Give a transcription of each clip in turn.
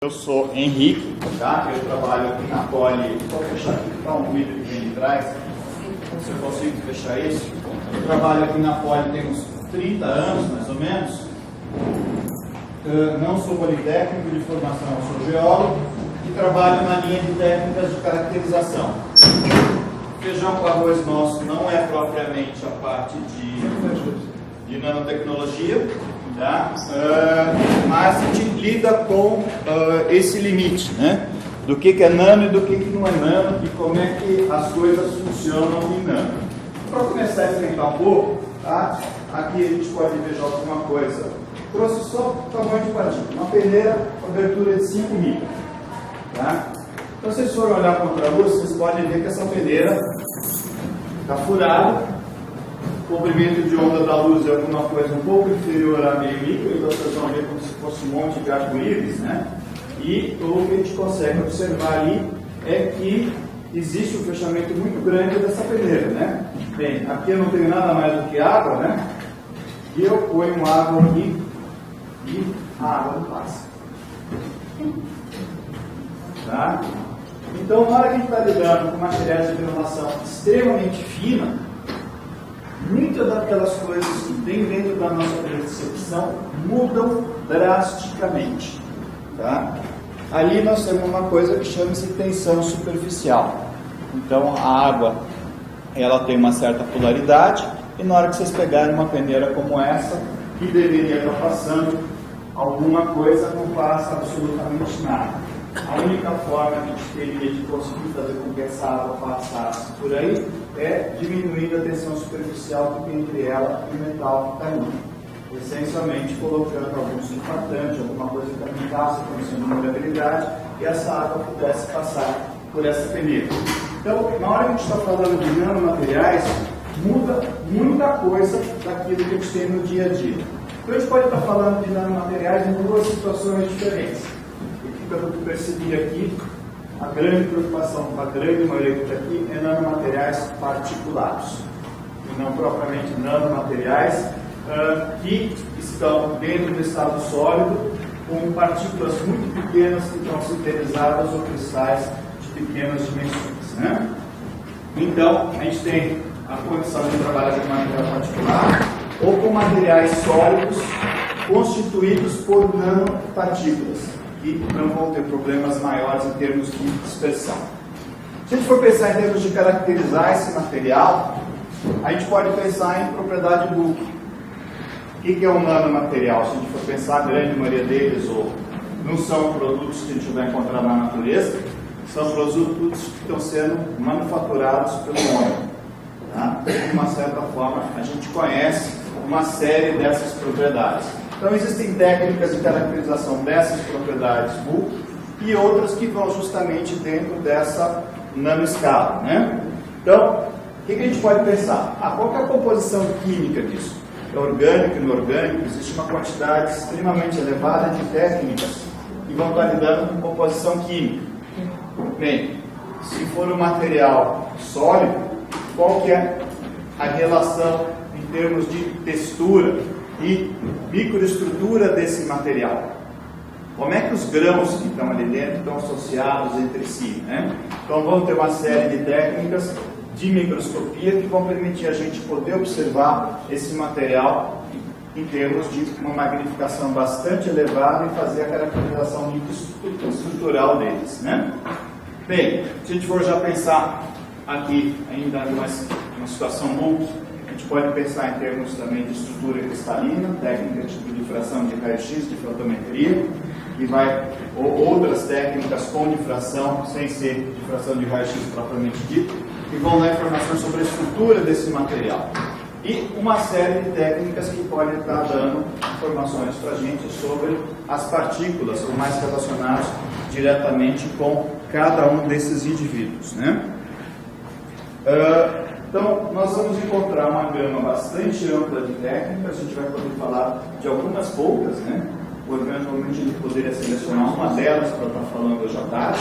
Eu sou Henrique, tá? Eu trabalho aqui na Poli. Vou fechar aqui, tá um vídeo que vem de trás. Se eu consigo fechar isso. Eu trabalho aqui na Poli tem uns 30 anos, mais ou menos. Não sou politécnico de formação, eu sou geólogo e trabalho na linha de técnicas de caracterização. Feijão com arroz nosso não é propriamente a parte de nanotecnologia, tá? Mas a gente lida com esse limite, né? Do que é nano e do que não é nano e como é que as coisas funcionam em nano. Para começar a explicar um pouco, tá? Aqui a gente pode ver já alguma coisa. Trouxe só o tamanho de partícula, uma peneira com abertura de 5 micron. Tá? Então, se vocês forem olhar contra a luz, vocês podem ver que essa peneira está furada. O comprimento de onda da luz é alguma coisa um pouco inferior a meio micro, então vocês vão ver como se fosse um monte de arco-íris, né? E o que a gente consegue observar ali é que existe um fechamento muito grande dessa peneira, né? Bem, aqui eu não tenho nada mais do que água, né? E eu ponho água aqui e a água não passa. Tá? Então, na hora que a gente está lidando com materiais de granulação extremamente fina, muitas daquelas coisas que tem dentro da nossa percepção mudam drasticamente. Tá? Ali nós temos uma coisa que chama-se tensão superficial. Então, a água ela tem uma certa polaridade e na hora que vocês pegarem uma peneira como essa, que deveria estar passando alguma coisa, não passa absolutamente nada. A única forma que a gente teria de conseguir fazer com que essa água passasse por aí é diminuindo a tensão superficial que tem entre ela e o metal que está ali. Essencialmente colocando algum surfactante, alguma coisa que aumentasse a condição de molhabilidade e essa água pudesse passar por essa peneira. Então, na hora que a gente está falando de nanomateriais, muda muita coisa daquilo que a gente tem no dia a dia. Então, a gente pode estar falando de nanomateriais em duas situações diferentes. Pelo que percebi aqui, a grande preocupação da grande maioria que está aqui é nanomateriais particulados, e não propriamente nanomateriais que estão dentro do estado sólido, com partículas muito pequenas que estão sintetizadas ou cristais de pequenas dimensões. Né? Então, a gente tem a condição de trabalhar com material particular ou com materiais sólidos constituídos por nanopartículas, e não vão ter problemas maiores em termos de dispersão. Se a gente for pensar em termos de caracterizar esse material, a gente pode pensar em propriedade bulk. O que é um nanomaterial? Se a gente for pensar, a grande maioria deles não são produtos que a gente vai encontrar na natureza, são produtos que estão sendo manufaturados pelo homem. Tá? De uma certa forma, a gente conhece uma série dessas propriedades. Então, existem técnicas de caracterização dessas propriedades bulk e outras que vão justamente dentro dessa nanoescala. Né? Então, o que a gente pode pensar? Qual é a composição química disso? É orgânico e inorgânico? Existe uma quantidade extremamente elevada de técnicas que vão estar lidando com composição química. Bem, se for um material sólido, qual que é a relação em termos de textura e microestrutura desse material? Como é que os grãos que estão ali dentro estão associados entre si? Né? Então vamos ter uma série de técnicas de microscopia que vão permitir a gente poder observar esse material em termos de uma magnificação bastante elevada e fazer a caracterização estrutural deles. Né? Bem, se a gente for já pensar aqui ainda numa situação bulk, a gente pode pensar em termos também de estrutura cristalina, técnica de difração de raio-x, de fotometria, ou outras técnicas com difração, sem ser difração de raio-x propriamente dito, que vão dar informação sobre a estrutura desse material. E uma série de técnicas que podem estar dando informações para a gente sobre as partículas, ou mais relacionadas diretamente com cada um desses indivíduos. Né? Então, nós vamos encontrar uma gama bastante ampla de técnicas, a gente vai poder falar de algumas poucas, né? O orgânico, provavelmente, a gente poderia selecionar uma delas para estar falando hoje à tarde.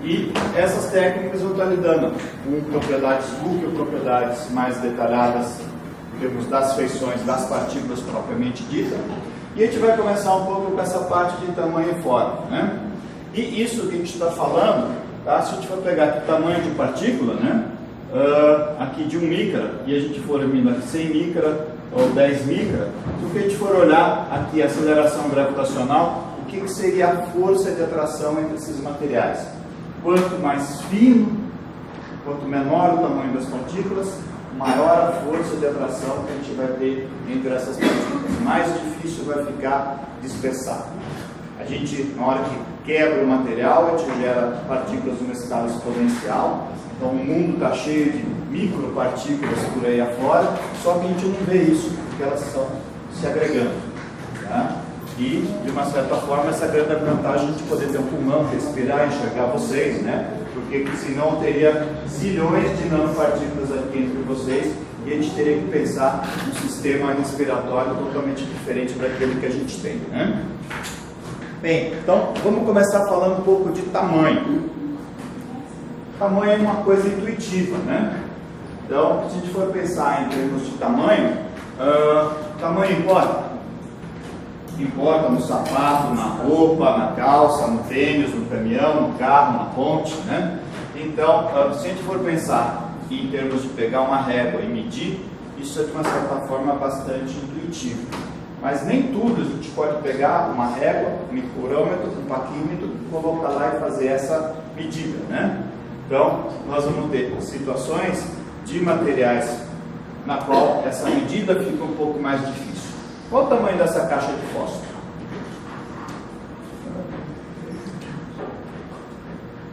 E essas técnicas vão estar lidando com propriedades bulk ou propriedades mais detalhadas, em termos das feições das partículas propriamente ditas, E a gente vai começar um pouco com essa parte de tamanho e forma, né? E isso que a gente está falando, tá? Se a gente for pegar aqui tamanho de partícula, né? Aqui de 1 micra, e a gente for vindo aqui 100 micra ou 10 micra, se a gente for olhar aqui a aceleração gravitacional, o que seria a força de atração entre esses materiais? Quanto mais fino, quanto menor o tamanho das partículas, maior a força de atração que a gente vai ter entre essas partículas, mais difícil vai ficar dispersar. A gente, na hora que quebra o material, a gente gera partículas numa escala exponencial, então o mundo está cheio de micropartículas por aí afora, só que a gente não vê isso, porque elas estão se agregando. Tá? E, de uma certa forma, essa grande vantagem de poder ter um pulmão, respirar, enxergar vocês, né? Porque senão teria zilhões de nanopartículas aqui entre vocês e a gente teria que pensar um sistema respiratório totalmente diferente daquele que a gente tem, né? Bem, então vamos começar falando um pouco de tamanho. Tamanho é uma coisa intuitiva, né? Então, se a gente for pensar em termos de tamanho, tamanho importa? Importa no sapato, na roupa, na calça, no tênis, no caminhão, no carro, na ponte, né? Então, se a gente for pensar em termos de pegar uma régua e medir, isso é de uma certa forma bastante intuitivo. Mas nem tudo a gente pode pegar uma régua, um micrômetro, um paquímetro, colocar lá e fazer essa medida, né? Então, nós vamos ter situações de materiais na qual essa medida fica um pouco mais difícil. Qual o tamanho dessa caixa de fósforo?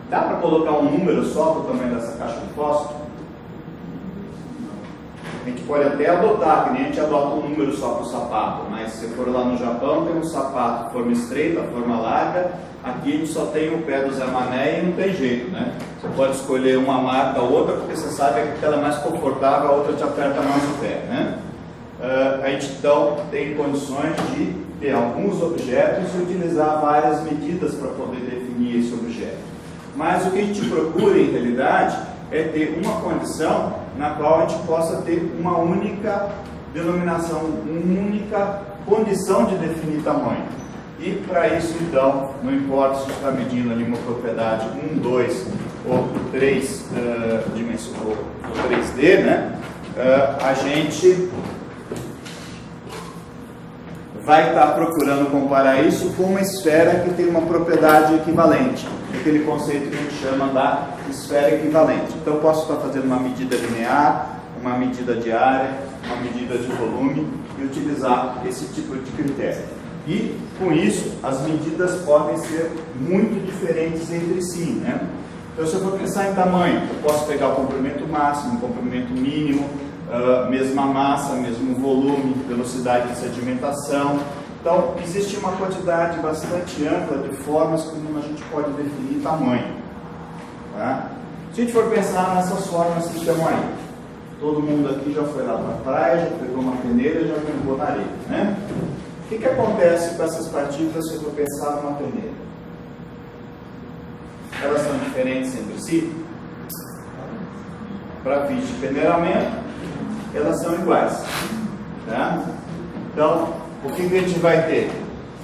Dá para colocar um número só para o tamanho dessa caixa de fósforo? A gente pode até adotar, que nem a gente adota um número só para o sapato, mas se for lá no Japão, tem um sapato de forma estreita, forma larga. Aqui a gente só tem o pé do Zé Mané e não tem jeito, né? Você pode escolher uma marca ou outra, porque você sabe que aquela é mais confortável, a outra te aperta mais o pé, né? A gente então tem condições de ter alguns objetos e utilizar várias medidas para poder definir esse objeto. Mas o que a gente procura em realidade é ter uma condição na qual a gente possa ter uma única denominação, uma única condição de definir tamanho. E para isso então, não importa se a gente está medindo ali uma propriedade 1, 2 ou 3 dimensões ou 3D, né? A gente vai estar procurando comparar isso com uma esfera que tem uma propriedade equivalente, aquele conceito que a gente chama da esfera equivalente. Então, eu posso estar fazendo uma medida linear, uma medida de área, uma medida de volume e utilizar esse tipo de critério. E, com isso, as medidas podem ser muito diferentes entre si, né? Então, se eu for pensar em tamanho, eu posso pegar o comprimento máximo, o comprimento mínimo, mesma massa, mesmo volume, velocidade de sedimentação. Então, existe uma quantidade bastante ampla de formas como a gente pode definir tamanho. Tá? Se a gente for pensar nessas formas que estão aí, todo mundo aqui já foi lá para a praia, já pegou uma peneira e já brincou na areia, né? O que acontece com essas partículas se eu for pensar numa peneira? Elas são diferentes entre si? Para fins de peneiramento, elas são iguais, tá? Então, o que a gente vai ter?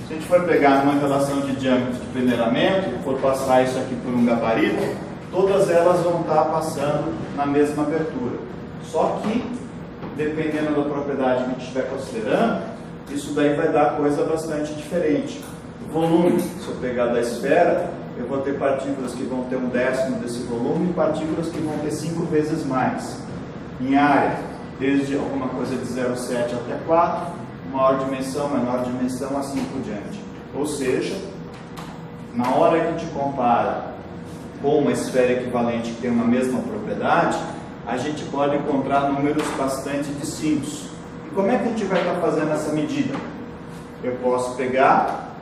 Se a gente for pegar uma relação de diâmetro de peneiramento, for passar isso aqui por um gabarito, todas elas vão estar passando na mesma abertura. Só que, dependendo da propriedade que a gente estiver considerando, isso daí vai dar coisa bastante diferente. O volume, se eu pegar da esfera, eu vou ter partículas que vão ter 1/10 desse volume e partículas que vão ter 5 vezes mais. Em área, desde alguma coisa de 0,7 até 4, maior dimensão, menor dimensão, assim por diante. Ou seja, na hora que a gente compara com uma esfera equivalente que tem uma mesma propriedade, a gente pode encontrar números bastante distintos. E como é que a gente vai estar fazendo essa medida? Eu posso pegar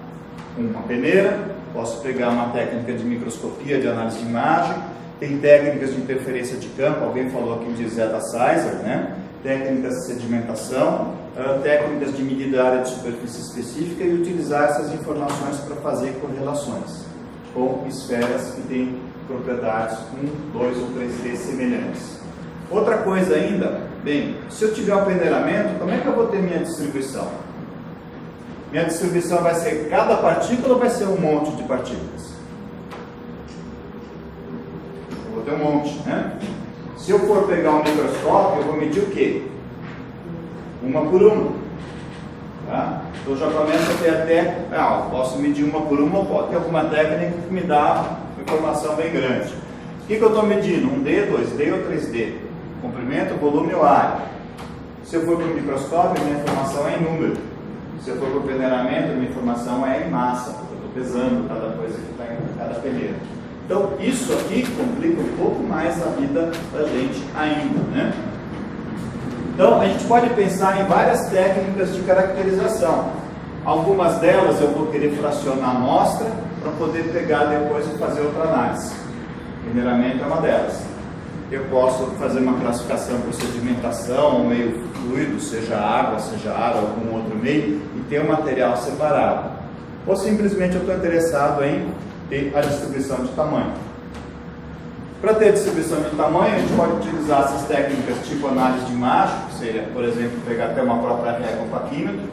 uma peneira, posso pegar uma técnica de microscopia, de análise de imagem, tem técnicas de interferência de campo, alguém falou aqui de Zeta Sizer, né? Técnicas de sedimentação, técnicas de medida área de superfície específica e utilizar essas informações para fazer correlações com esferas que têm propriedades 1, 2 ou 3D semelhantes. Outra coisa ainda, bem, se eu tiver um peneiramento, como é que eu vou ter minha distribuição? Minha distribuição vai ser cada partícula ou vai ser um monte de partículas? Eu vou ter um monte, né? Se eu for pegar um microscópio, eu vou medir o quê? Uma por uma. Tá? Então já começa a ter até, eu posso medir uma por uma, ou pode ter alguma técnica que me dá uma informação bem grande. O que eu estou medindo? 1D, 2D ou 3D? Comprimento, volume ou área? Se eu for para o microscópio, minha informação é em número. Se eu for para o peneiramento, minha informação é em massa, porque eu estou pesando cada coisa que está em cada peneira. Então, isso aqui complica um pouco mais a vida da gente ainda, né? Então, a gente pode pensar em várias técnicas de caracterização. Algumas delas eu vou querer fracionar a amostra para poder pegar depois e fazer outra análise. Peneiramento é uma delas. Eu posso fazer uma classificação por sedimentação, ou meio fluido, seja água, seja ar, ou algum outro meio, e ter um material separado. Ou simplesmente eu estou interessado em ter a distribuição de tamanho. Para ter a distribuição de tamanho, a gente pode utilizar essas técnicas tipo análise de imagem, que seria, por exemplo, pegar até uma própria régua paquímetro.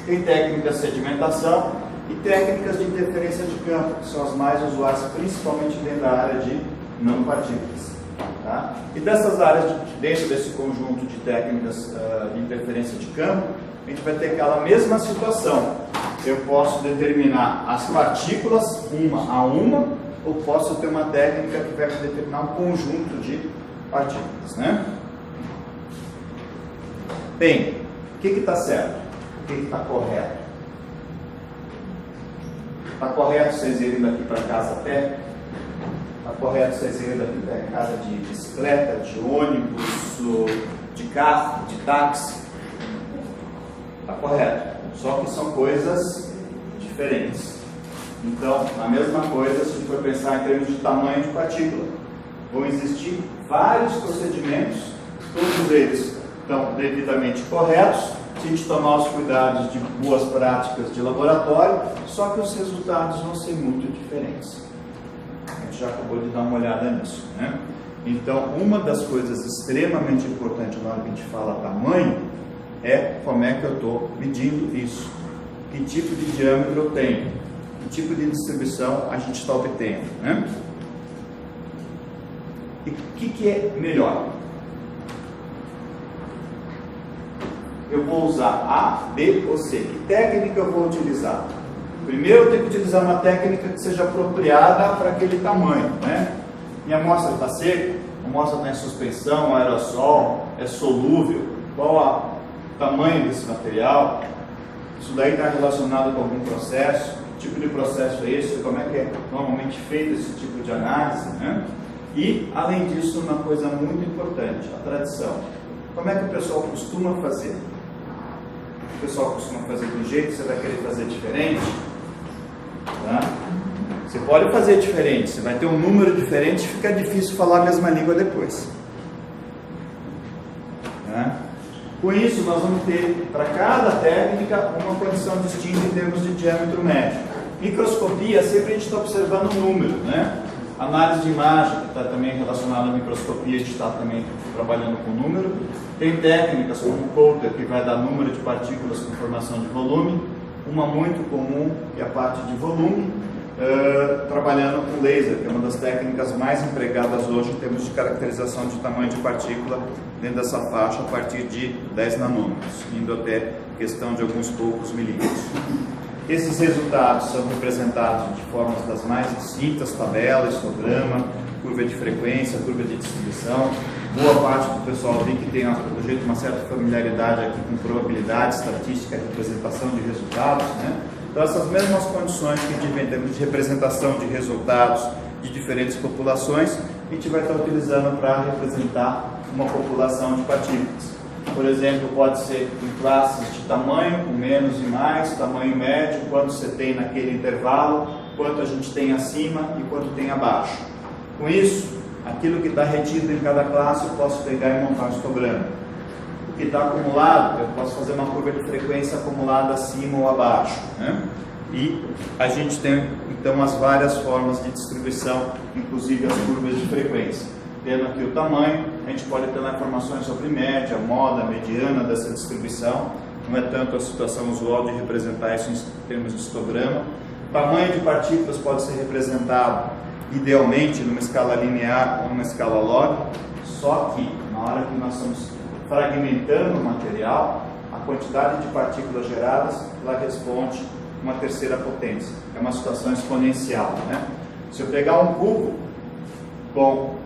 Tem técnicas de sedimentação e técnicas de interferência de campo, que são as mais usuais, principalmente dentro da área de nanopartículas. Tá? E dessas áreas, dentro desse conjunto de técnicas de interferência de campo, a gente vai ter aquela mesma situação. Eu posso determinar as partículas uma a uma, ou posso ter uma técnica que vai determinar um conjunto de partículas, né? Bem, o que está certo? O que está correto? Está correto vocês irem daqui para casa a pé? Está correto vocês irem daqui para casa de bicicleta, de ônibus, de carro, de táxi? Está correto. Só que são coisas diferentes. Então, a mesma coisa se for pensar em termos de tamanho de partícula. Vão existir vários procedimentos, todos eles estão devidamente corretos, se a gente tomar os cuidados de boas práticas de laboratório, só que os resultados vão ser muito diferentes. A gente já acabou de dar uma olhada nisso, né? Então, uma das coisas extremamente importantes na hora que a gente fala tamanho é como é que eu estou medindo isso. Que tipo de diâmetro eu tenho? Que tipo de distribuição a gente está obtendo, né? E o que é melhor? Eu vou usar A, B ou C. Que técnica eu vou utilizar? Primeiro eu tenho que utilizar uma técnica que seja apropriada para aquele tamanho, né? Minha amostra está seca, a amostra está em suspensão, aerossol, é solúvel, qual o tamanho desse material? Isso daí está relacionado com algum processo? Que tipo de processo é esse? Como é que é normalmente feito esse tipo de análise, né? E, além disso, uma coisa muito importante, a tradição. Como é que o pessoal costuma fazer? O pessoal costuma fazer de um jeito, você vai querer fazer diferente? Tá? Você pode fazer diferente, você vai ter um número diferente, fica difícil falar a mesma língua depois. Tá? Com isso, nós vamos ter, para cada técnica, uma condição distinta em termos de diâmetro médio. Microscopia, sempre a gente está observando o número, né? Análise de imagem, que está também relacionada à microscopia, a gente está também trabalhando com número. Tem técnicas como o Coulter, que vai dar número de partículas com formação de volume. Uma muito comum, que é a parte de volume, trabalhando com laser, que é uma das técnicas mais empregadas hoje em termos de caracterização de tamanho de partícula dentro dessa faixa, a partir de 10 nanômetros, indo até questão de alguns poucos milímetros. Esses resultados são representados de formas das mais distintas, tabela, histograma, curva de frequência, curva de distribuição. Boa parte do pessoal tem que tem, do jeito, uma certa familiaridade aqui com probabilidade, estatística, representação de resultados, né? Então, essas mesmas condições que a gente vê em termos de representação de resultados de diferentes populações, a gente vai estar utilizando para representar uma população de partículas. Por exemplo, pode ser em classes de tamanho, com menos e mais, tamanho médio, quanto você tem naquele intervalo, quanto a gente tem acima e quanto tem abaixo. Com isso, aquilo que está retido em cada classe eu posso pegar e montar um histograma. O que está acumulado, eu posso fazer uma curva de frequência acumulada acima ou abaixo, né? E a gente tem, então, as várias formas de distribuição, inclusive as curvas de frequência. Tendo aqui o tamanho, a gente pode ter lá informações sobre média, moda, mediana dessa distribuição, não é tanto a situação usual de representar isso em termos de histograma. O tamanho de partículas pode ser representado idealmente numa escala linear ou numa escala log, só que na hora que nós estamos fragmentando o material, a quantidade de partículas geradas ela responde uma terceira potência. É uma situação exponencial, né? Se eu pegar um cubo com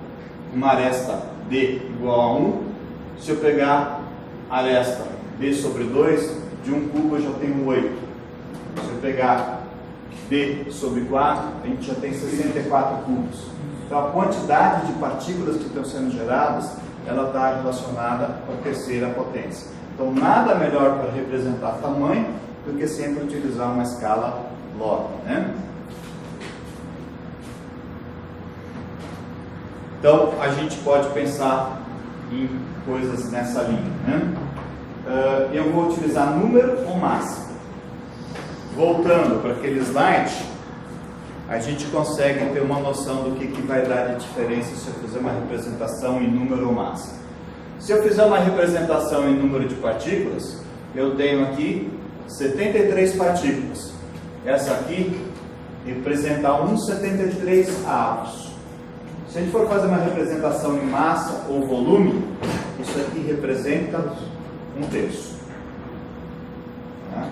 uma aresta D igual a 1, se eu pegar a aresta D sobre 2, de um cubo eu já tenho 8. Se eu pegar D sobre 4, a gente já tem 64 cubos. Então a quantidade de partículas que estão sendo geradas, ela está relacionada com a terceira potência. Então nada melhor para representar tamanho do que sempre utilizar uma escala log, né? Então a gente pode pensar em coisas nessa linha, né? Eu vou utilizar número ou massa. Voltando para aquele slide, a gente consegue ter uma noção do que vai dar de diferença se eu fizer uma representação em número ou massa. Se eu fizer uma representação em número de partículas, eu tenho aqui 73 partículas. Essa aqui representa 1,73 avos. Se a gente for fazer uma representação em massa ou volume, isso aqui representa 1/3. Tá?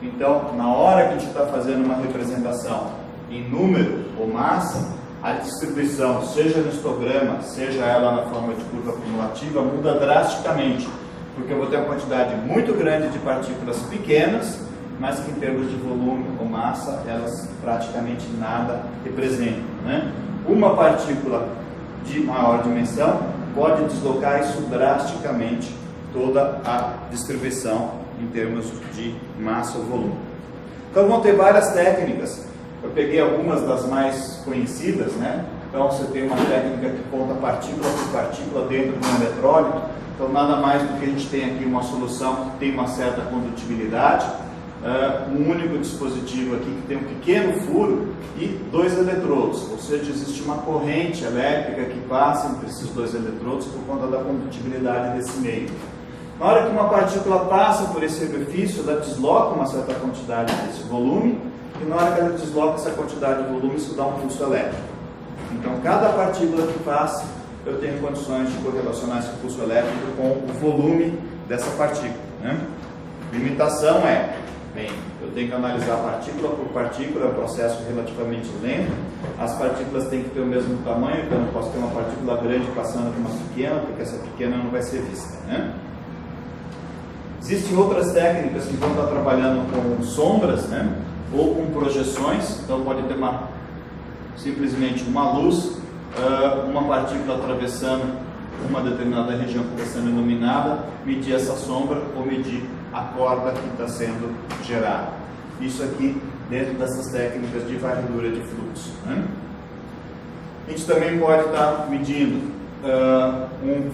Então, na hora que a gente está fazendo uma representação em número ou massa, a distribuição, seja no histograma, seja ela na forma de curva acumulativa, muda drasticamente, porque eu vou ter uma quantidade muito grande de partículas pequenas, mas que em termos de volume ou massa, elas praticamente nada representam, né? Uma partícula de maior dimensão pode deslocar isso drasticamente, toda a distribuição em termos de massa ou volume. Então vão ter várias técnicas. Eu peguei algumas das mais conhecidas, né? Então você tem uma técnica que conta partícula por partícula dentro de um eletrólito. Então nada mais do que a gente tem aqui uma solução que tem uma certa condutibilidade, um único dispositivo aqui que tem um pequeno furo e 2 eletrodos, ou seja, existe uma corrente elétrica que passa entre esses 2 eletrodos por conta da condutibilidade desse meio. Na hora que uma partícula passa por esse orifício, ela desloca uma certa quantidade desse volume, e na hora que ela desloca essa quantidade de volume, isso dá um pulso elétrico. Então, cada partícula que passa, eu tenho condições de correlacionar esse pulso elétrico com o volume dessa partícula, né? Limitação é, bem, eu tenho que analisar partícula por partícula, é um processo relativamente lento. As partículas têm que ter o mesmo tamanho, então eu não posso ter uma partícula grande passando por uma pequena, porque essa pequena não vai ser vista, né? Existem outras técnicas que vão estar trabalhando com sombras, né? Ou com projeções. Então pode ter simplesmente uma luz, uma partícula atravessando uma determinada região que está sendo iluminada, medir essa sombra ou medir a corda que está sendo gerada. Isso aqui dentro dessas técnicas de varredura de fluxo, né? A gente também pode estar medindo um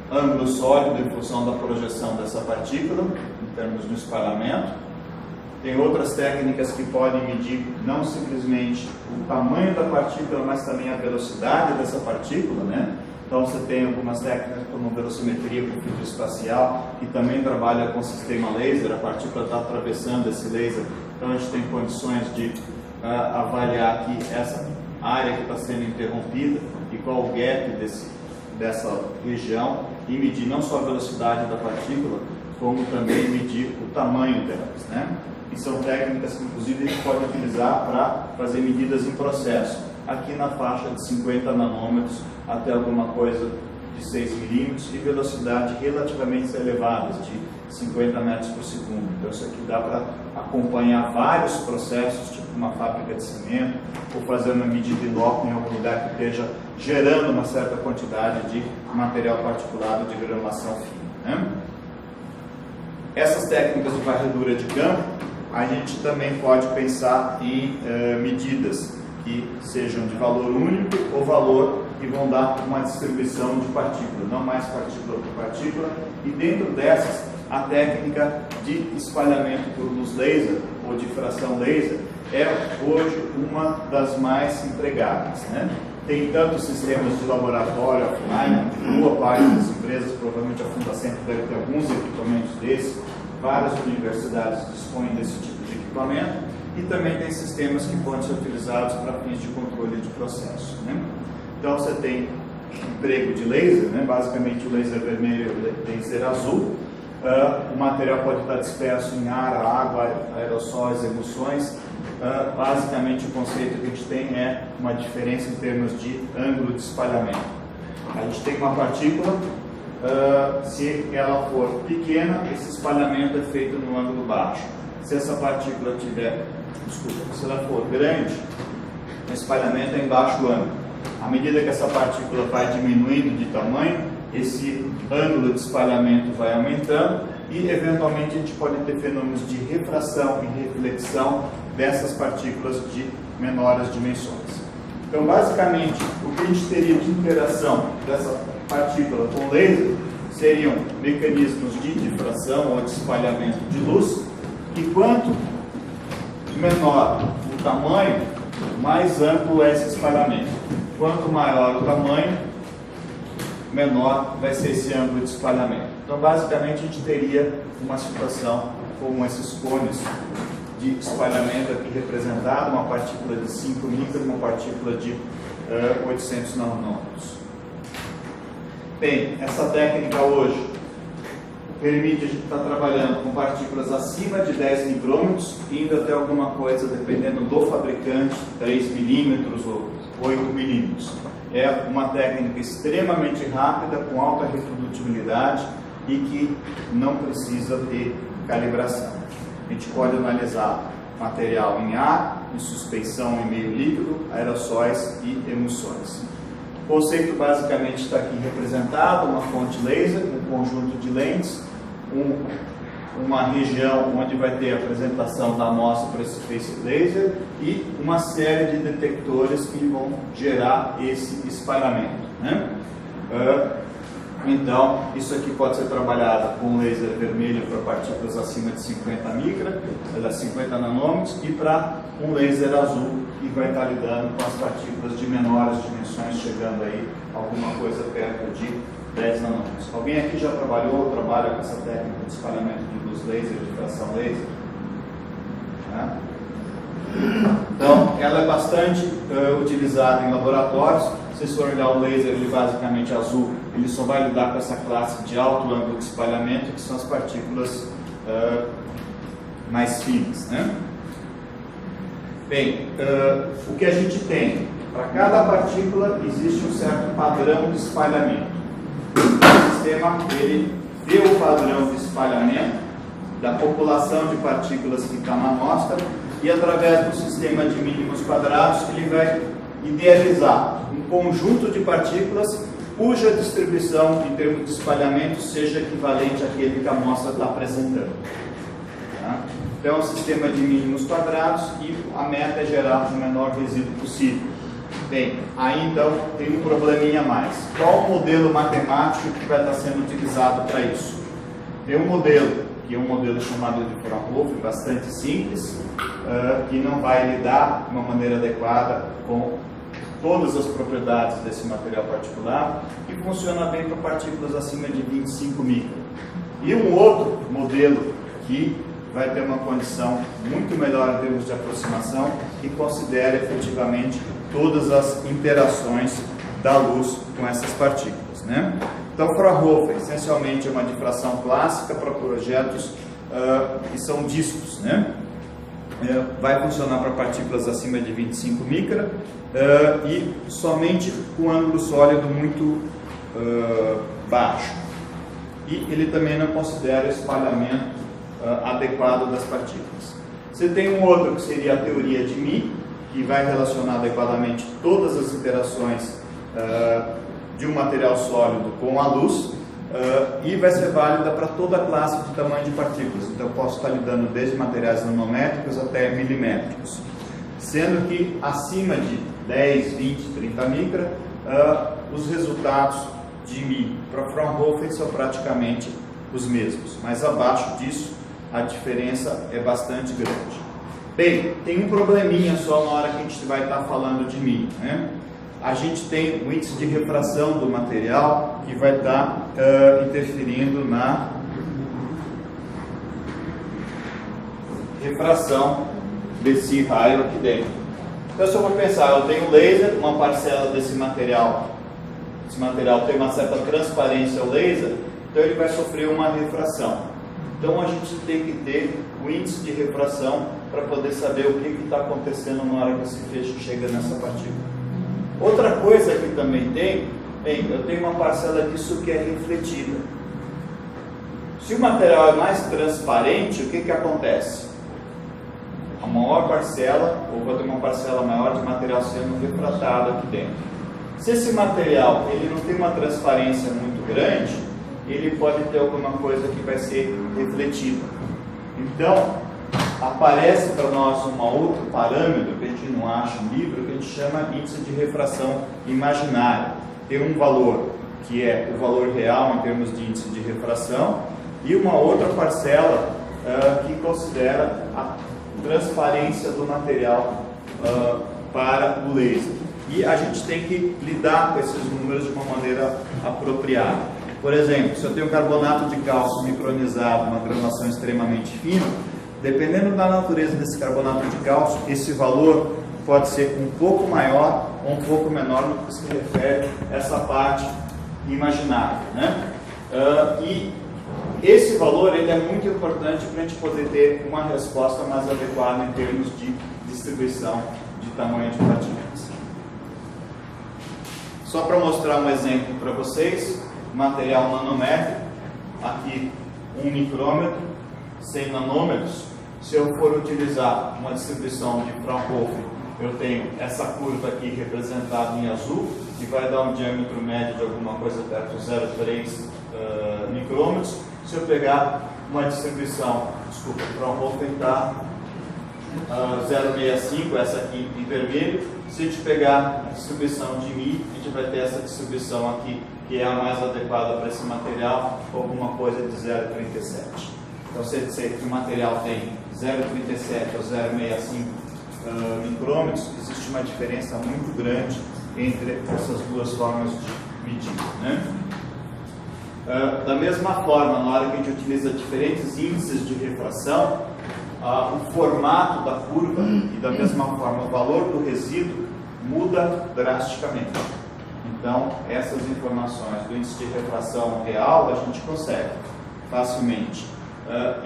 ângulo sólido em função da projeção dessa partícula, em termos de espalhamento. Tem outras técnicas que podem medir não simplesmente o tamanho da partícula, mas também a velocidade dessa partícula, né? Então você tem algumas técnicas como velocimetria por filtro espacial, que também trabalha com sistema laser, a partícula está atravessando esse laser, então a gente tem condições de avaliar aqui essa área que está sendo interrompida e qual o gap dessa região, e medir não só a velocidade da partícula, como também medir o tamanho delas, né? E são técnicas que inclusive a gente pode utilizar para fazer medidas em processo, aqui na faixa de 50 nanômetros até alguma coisa de 6 milímetros e velocidade relativamente elevadas, de 50 metros por segundo. Então isso aqui dá para acompanhar vários processos, tipo uma fábrica de cimento, ou fazer uma medida em loco em algum lugar que esteja gerando uma certa quantidade de material particulado de granulação fina, né? Essas técnicas de varredura de campo, a gente também pode pensar em medidas que sejam de valor único ou valor que vão dar uma distribuição de partícula, não mais partícula por partícula, e dentro dessas, a técnica de espalhamento por luz laser ou difração laser é hoje uma das mais empregadas, né? Tem tantos sistemas de laboratório offline, boa parte das empresas, provavelmente a Fundacentro deve ter alguns equipamentos desses, várias universidades dispõem desse tipo de equipamento e também tem sistemas que podem ser utilizados para fins de controle de processo, né? Então você tem emprego de laser, né? Basicamente o laser vermelho e o laser azul. O material pode estar disperso em ar, água, aerossóis, emulsões. Basicamente o conceito que a gente tem é uma diferença em termos de ângulo de espalhamento. A gente tem uma partícula, se ela for pequena, esse espalhamento é feito no ângulo baixo. Se essa partícula se ela for grande, o espalhamento é em baixo ângulo. À medida que essa partícula vai diminuindo de tamanho, esse ângulo de espalhamento vai aumentando e, eventualmente, a gente pode ter fenômenos de refração e reflexão dessas partículas de menores dimensões. Então, basicamente, o que a gente teria de interação dessa partícula com laser seriam mecanismos de difração ou de espalhamento de luz, e quanto menor o tamanho, mais amplo é esse espalhamento. Quanto maior o tamanho, menor vai ser esse ângulo de espalhamento. Então, basicamente, a gente teria uma situação como esses cones de espalhamento aqui representado, uma partícula de 5 micras, uma partícula de 800 nanômetros. Bem, essa técnica hoje permite a gente estar trabalhando com partículas acima de 10 micrômetros, indo até alguma coisa, dependendo do fabricante, 3 milímetros ou 8 milímetros. É uma técnica extremamente rápida, com alta reprodutibilidade e que não precisa ter calibração. A gente pode analisar material em ar, em suspeição em meio líquido, aerossóis e emulsões. O conceito basicamente está aqui representado: uma fonte laser, um conjunto de lentes, uma região onde vai ter a apresentação da amostra para esse face laser e uma série de detectores que vão gerar esse espalhamento, né? Então, isso aqui pode ser trabalhado com laser vermelho para partículas acima de 50 micra, 50 nanômetros, e para um laser azul que vai estar lidando com as partículas de menores dimensões, chegando aí alguma coisa perto de 10 nanômetros. Alguém aqui já trabalhou ou trabalha com essa técnica de espalhamento de luz laser, de fração laser? Né? Então, ela é bastante utilizada em laboratórios. Se vocês forem olhar o laser, ele basicamente azul, ele só vai lidar com essa classe de alto ângulo de espalhamento, que são as partículas mais finas, né? Bem, o que a gente tem? Para cada partícula existe um certo padrão de espalhamento. O sistema, ele vê o padrão de espalhamento da população de partículas que está na amostra e, através do sistema de mínimos quadrados, ele vai idealizar um conjunto de partículas cuja distribuição em termos de espalhamento seja equivalente àquele que a amostra está apresentando. Tá? Então, é um sistema de mínimos quadrados e a meta é gerar o menor resíduo possível. Bem, aí então tem um probleminha a mais. Qual o modelo matemático que vai estar sendo utilizado para isso? Tem um modelo, que é um modelo chamado de Fraunhofer, bastante simples, que não vai lidar de uma maneira adequada com todas as propriedades desse material particular e funciona bem para partículas acima de 25 micra. E um outro modelo que vai ter uma condição muito melhor em termos de aproximação e considera efetivamente todas as interações da luz com essas partículas, né? Então, Fraunhofer essencialmente é uma difração clássica para projetos que são discos, né? Vai funcionar para partículas acima de 25 micra e somente com ângulo sólido muito baixo. E ele também não considera espalhamento adequado das partículas. Você tem um outro que seria a teoria de Mie, que vai relacionar adequadamente todas as interações de um material sólido com a luz e vai ser válida para toda a classe de tamanho de partículas. Então eu posso estar lidando desde materiais nanométricos até milimétricos, sendo que acima de 10, 20, 30 micra os resultados de Mie para Fraunhofer são praticamente os mesmos, mas abaixo disso a diferença é bastante grande. Bem, tem um probleminha só na hora que a gente vai estar falando de Mie, né? A gente tem um índice de refração do material que vai estar interferindo refração desse raio aqui dentro. Então, se eu vou pensar, eu tenho laser, uma parcela desse material, esse material tem uma certa transparência ao laser, então ele vai sofrer uma refração. Então, a gente tem que ter o índice de refração para poder saber o que está acontecendo na hora que esse feixe chega nessa partícula. Outra coisa que também tem, eu tenho uma parcela disso que é refletida. Se o material é mais transparente, o que acontece? A maior parcela, ou vou ter uma parcela maior de material sendo refratado aqui dentro. Se esse material ele não tem uma transparência muito grande, ele pode ter alguma coisa que vai ser refletida. Então, aparece para nós um outro parâmetro que a gente não acha no livro, que a gente chama índice de refração imaginária. Tem um valor que é o valor real em termos de índice de refração e uma outra parcela que considera a transparência do material para o laser. E a gente tem que lidar com esses números de uma maneira apropriada. Por exemplo, se eu tenho carbonato de cálcio micronizado, uma granulação extremamente fina, dependendo da natureza desse carbonato de cálcio, esse valor pode ser um pouco maior ou um pouco menor no que se refere a essa parte imaginária, né? E esse valor ele é muito importante para a gente poder ter uma resposta mais adequada em termos de distribuição de tamanho de partículas. Só para mostrar um exemplo para vocês, material nanométrico, aqui 1 micrômetro, 100 nanômetros. Se eu for utilizar uma distribuição de Fraunhofer, eu tenho essa curva aqui representada em azul, que vai dar um diâmetro médio de alguma coisa perto de 0,3 micrômetros. Se eu pegar uma distribuição, desculpa, o Fraunhofer está 0,65, essa aqui em vermelho. Se a gente pegar a distribuição de Mi, a gente vai ter essa distribuição aqui, que é a mais adequada para esse material, alguma coisa de 0,37. Então, se o material tem 0,37 ou 0,65 micrômetros, existe uma diferença muito grande entre essas duas formas de medir, né? Da mesma forma, na hora que a gente utiliza diferentes índices de refração, o formato da curva e da mesma forma o valor do resíduo muda drasticamente. Então, essas informações do índice de refração real a gente consegue facilmente.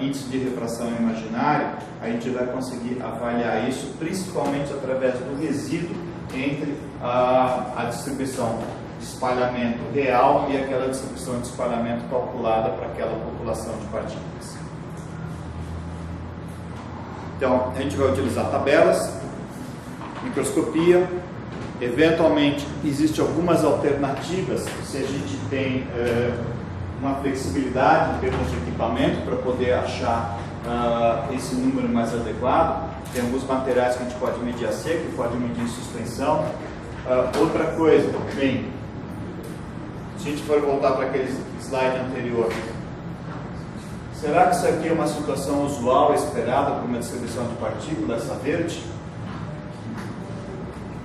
Índice de refração imaginário, a gente vai conseguir avaliar isso principalmente através do resíduo entre a distribuição de espalhamento real e aquela distribuição de espalhamento calculada para aquela população de partículas. Então, a gente vai utilizar tabelas, microscopia, eventualmente existem algumas alternativas se a gente tem uma flexibilidade em termos de equipamento para poder achar esse número mais adequado. Tem alguns materiais que a gente pode medir a seco, pode medir em suspensão. Outra coisa, bem, se a gente for voltar para aquele slide anterior, será que isso aqui é uma situação usual esperada para uma distribuição de partículas, essa verde?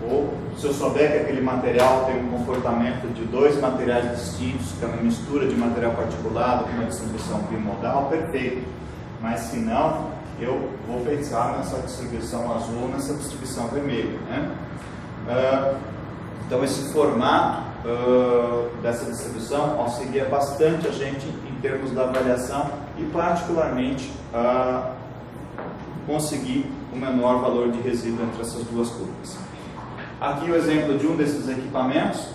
Ou se eu souber que aquele material tem um comportamento de dois materiais distintos, que é uma mistura de material particulado com uma distribuição bimodal, perfeito. Mas se não, eu vou pensar nessa distribuição azul ou nessa distribuição vermelha, né? Então esse formato dessa distribuição auxilia bastante a gente em termos da avaliação e particularmente conseguir o menor valor de resíduo entre essas duas curvas. Aqui o exemplo de um desses equipamentos,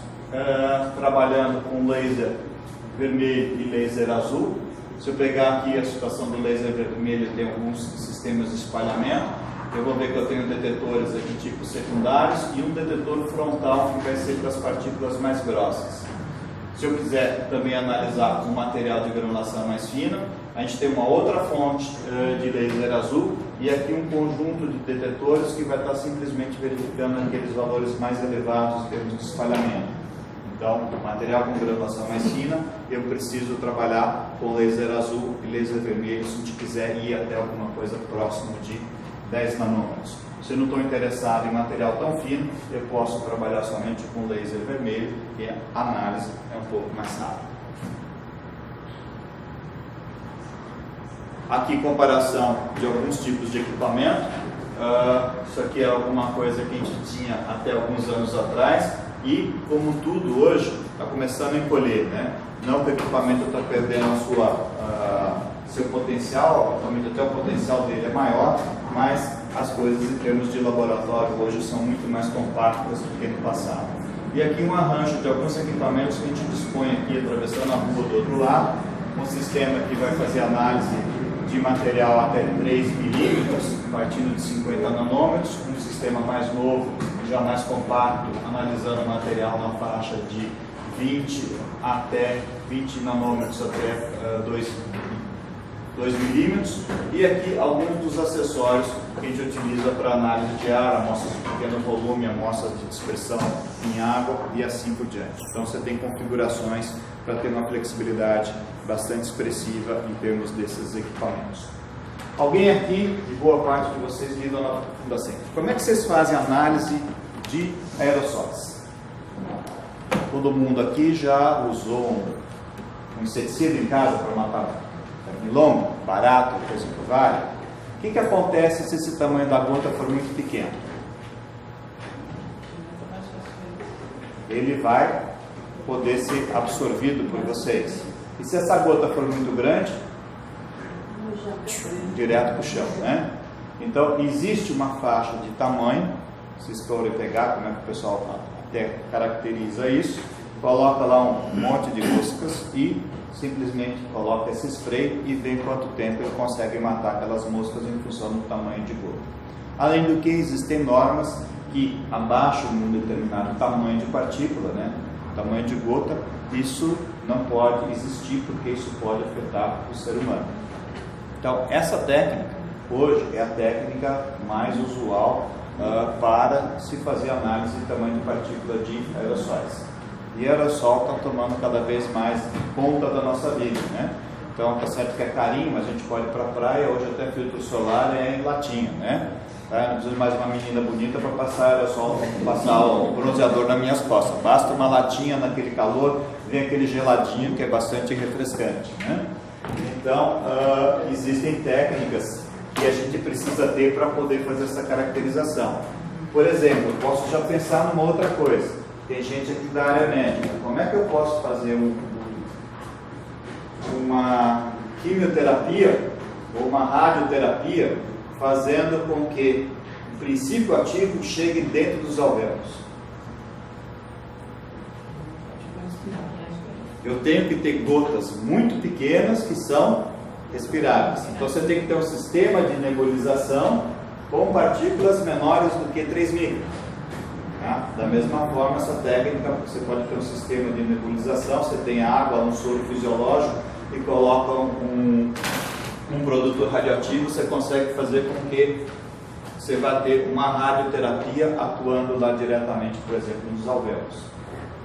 trabalhando com laser vermelho e laser azul. Se eu pegar aqui a situação do laser vermelho, tem alguns sistemas de espalhamento. Eu vou ver que eu tenho detetores aqui tipo secundários e um detetor frontal que vai ser para as partículas mais grossas. Se eu quiser também analisar um material de granulação mais fina, a gente tem uma outra fonte de laser azul e aqui um conjunto de detetores que vai estar simplesmente verificando aqueles valores mais elevados em termos de espalhamento. Então, material com granulação mais fina, eu preciso trabalhar com laser azul e laser vermelho se a gente quiser ir até alguma coisa próximo de 10 nanômetros. Se eu não estou interessado em material tão fino, eu posso trabalhar somente com laser vermelho e a análise é um pouco mais rápida. Aqui comparação de alguns tipos de equipamento. Isso aqui é alguma coisa que a gente tinha até alguns anos atrás e, como tudo hoje, está começando a encolher, né? Não que o equipamento está perdendo seu potencial, até o potencial dele é maior, mas as coisas em termos de laboratório hoje são muito mais compactas do que no passado. E aqui um arranjo de alguns equipamentos que a gente dispõe aqui, atravessando a rua do outro lado, um sistema que vai fazer análise de material até 3 milímetros, partindo de 50 nanômetros, um sistema mais novo, já mais compacto, analisando o material na faixa de 20 nanômetros até 2 milímetros, e aqui alguns dos acessórios que a gente utiliza para análise de ar, amostras de pequeno volume, amostras de dispersão em água e assim por diante. Então você tem configurações para ter uma flexibilidade bastante expressiva em termos desses equipamentos. Alguém aqui, de boa parte de vocês, lidam na Fundacentro. Como é que vocês fazem análise de aerossóis? Todo mundo aqui já usou um inseticida em casa para matar pernilongo, barato, coisa que vale. O que acontece se esse tamanho da gota for muito pequeno? Ele vai poder ser absorvido por vocês. E se essa gota for muito grande, direto para o chão, né? Então, existe uma faixa de tamanho, se vocês forem pegar, como é que o pessoal até caracteriza isso, coloca lá um monte de moscas e simplesmente coloca esse spray e vê quanto tempo ele consegue matar aquelas moscas em função do tamanho de gota. Além do que, existem normas que abaixo de um determinado tamanho de partícula, né, tamanho de gota, isso não pode existir porque isso pode afetar o ser humano. Então, essa técnica, hoje, é a técnica mais usual para se fazer análise de tamanho de partícula de aerossóis. E aerossol está tomando cada vez mais conta da nossa vida, né? Então, tá certo que é carinho, mas a gente pode ir para a praia, hoje até filtro solar é em latinha, né? Não preciso mais uma menina bonita para passar aerossol, passar o bronzeador nas minhas costas. Basta uma latinha naquele calor, vem aquele geladinho que é bastante refrescante, né? Então, existem técnicas que a gente precisa ter para poder fazer essa caracterização. Por exemplo, eu posso já pensar numa outra coisa. Tem gente aqui da área médica. Como é que eu posso fazer uma quimioterapia ou uma radioterapia fazendo com que o princípio ativo chegue dentro dos alvéolos? Eu tenho que ter gotas muito pequenas que são respiráveis. Então você tem que ter um sistema de nebulização com partículas menores do que 3 microns. Tá? Da mesma forma, essa técnica, você pode ter um sistema de nebulização, você tem água, um soro fisiológico e coloca um produto radioativo, você consegue fazer com que você vá ter uma radioterapia atuando lá diretamente, por exemplo, nos alvéolos.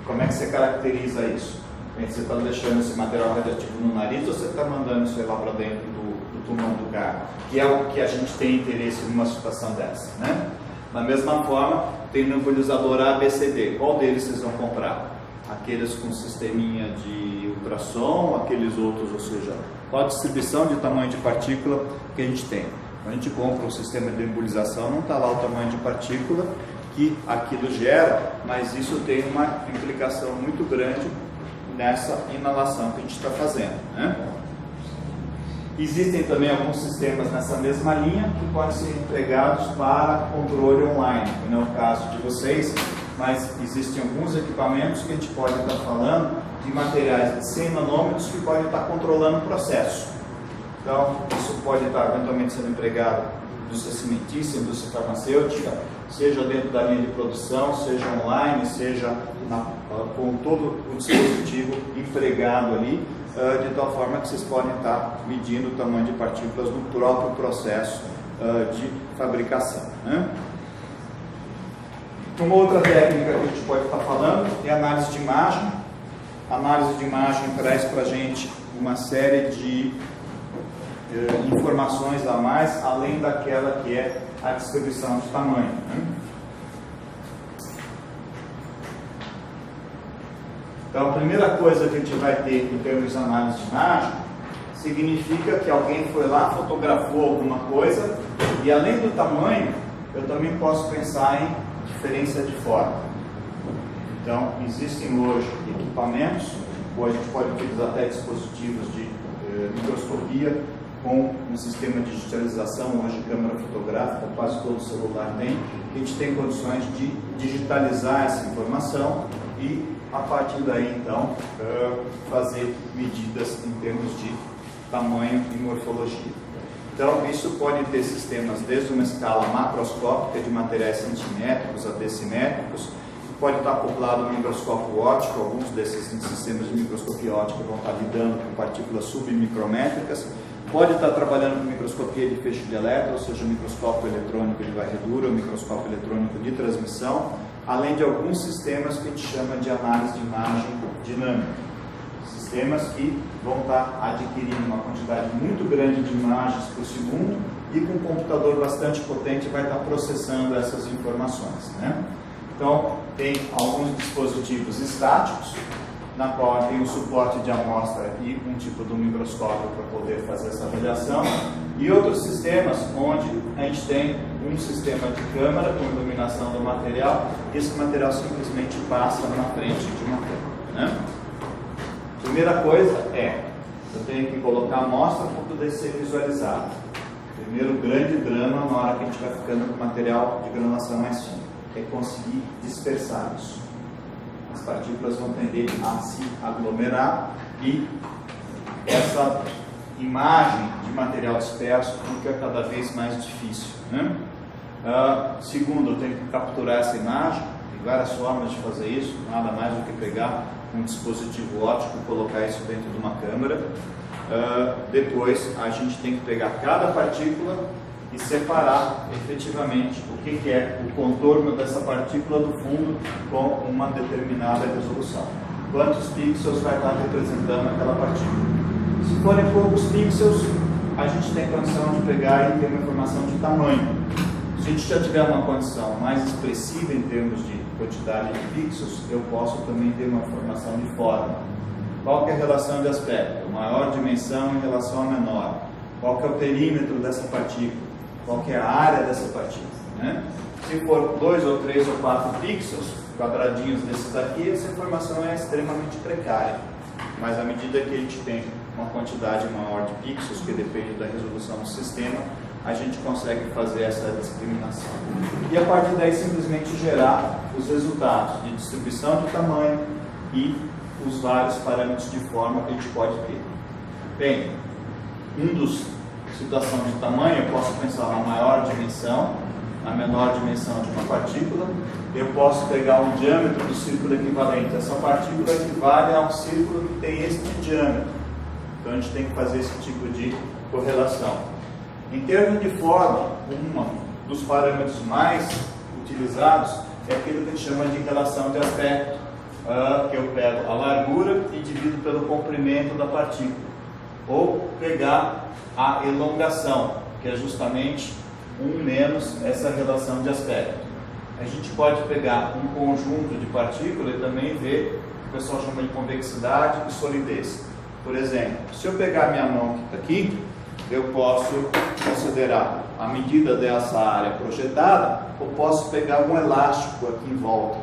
Como é que você caracteriza isso? Você está deixando esse material radioativo no nariz ou você está mandando isso lá para dentro do pulmão do cara? Que é o que a gente tem interesse numa situação dessa, né? Da mesma forma, tem nebulizador ABCD. Qual deles vocês vão comprar? Aqueles com sisteminha de ultrassom, aqueles outros, ou seja, qual a distribuição de tamanho de partícula que a gente tem? Quando a gente compra um sistema de nebulização, não está lá o tamanho de partícula que aquilo gera, mas isso tem uma implicação muito grande nessa inalação que a gente está fazendo, né? Existem também alguns sistemas nessa mesma linha que podem ser empregados para controle online, que não é o caso de vocês, mas existem alguns equipamentos que a gente pode estar falando de materiais de 100 nanômetros que podem estar controlando o processo. Então, isso pode estar eventualmente sendo empregado na indústria cimentícia, indústria farmacêutica, seja dentro da linha de produção, seja online, seja com todo o dispositivo empregado ali, de tal forma que vocês podem estar medindo o tamanho de partículas no próprio processo de fabricação, né? Uma outra técnica que a gente pode estar falando é a análise de imagem. A análise de imagem traz para a gente uma série de informações a mais, além daquela que é a distribuição de tamanho, né? Então, a primeira coisa que a gente vai ter em termos de análise de imagem significa que alguém foi lá, fotografou alguma coisa, e além do tamanho, eu também posso pensar em diferença de forma. Então, existem hoje equipamentos, ou a gente pode utilizar até dispositivos de microscopia com um sistema de digitalização, hoje câmera fotográfica, quase todo celular tem. A gente tem condições de digitalizar essa informação e, a partir daí, então, fazer medidas em termos de tamanho e morfologia. Então, isso pode ter sistemas desde uma escala macroscópica de materiais centimétricos a decimétricos, pode estar acoplado no microscópio óptico, alguns desses sistemas de microscopia óptica vão estar lidando com partículas submicrométricas, pode estar trabalhando com microscopia de feixe de elétron, ou seja, microscópio eletrônico de varredura, ou microscópio eletrônico de transmissão, além de alguns sistemas que a gente chama de análise de imagem dinâmica. Sistemas que vão estar adquirindo uma quantidade muito grande de imagens por segundo e com um computador bastante potente vai estar processando essas informações, né? Então, tem alguns dispositivos estáticos, na qual tem o suporte de amostra e um tipo de microscópio para poder fazer essa avaliação, e outros sistemas onde a gente tem um sistema de câmera com iluminação do material, e esse material simplesmente passa na frente de uma câmera, né? Primeira coisa é, eu tenho que colocar a amostra para poder ser visualizado. Primeiro grande drama na hora que a gente vai ficando com material de granulação mais fino, é conseguir dispersar isso. As partículas vão tender a se aglomerar e essa imagem de material disperso fica cada vez mais difícil, né? Segundo, eu tenho que capturar essa imagem, tem várias formas de fazer isso, nada mais do que pegar um dispositivo óptico e colocar isso dentro de uma câmera. Depois a gente tem que pegar cada partícula e separar efetivamente o que é o contorno dessa partícula do fundo com uma determinada resolução. Quantos pixels vai estar representando aquela partícula? Se forem poucos pixels, a gente tem condição de pegar e ter uma informação de tamanho. Se a gente já tiver uma condição mais expressiva em termos de quantidade de pixels, eu posso também ter uma informação de forma. Qual que é a relação de aspecto? Maior dimensão em relação a menor. Qual que é o perímetro dessa partícula? Qual que é a área dessa partícula, né? Se for 2 ou 3 ou 4 pixels, quadradinhos desses aqui, essa informação é extremamente precária. Mas à medida que a gente tem uma quantidade maior de pixels, que depende da resolução do sistema, a gente consegue fazer essa discriminação. E a partir daí simplesmente gerar os resultados de distribuição de tamanho e os vários parâmetros de forma que a gente pode ter. Bem, situação de tamanho, eu posso pensar na maior dimensão, na menor dimensão de uma partícula. Eu posso pegar um diâmetro do círculo equivalente. Essa partícula equivale a um círculo que tem este diâmetro. Então a gente tem que fazer esse tipo de correlação. Em termos de forma, um dos parâmetros mais utilizados é aquilo que a gente chama de relação de aspecto, que eu pego a largura e divido pelo comprimento da partícula. Ou pegar a elongação, que é justamente 1 menos essa relação de aspecto. A gente pode pegar um conjunto de partículas e também ver o que o pessoal chama de convexidade e solidez. Por exemplo, se eu pegar minha mão que está aqui, eu posso considerar a medida dessa área projetada, ou posso pegar um elástico aqui em volta,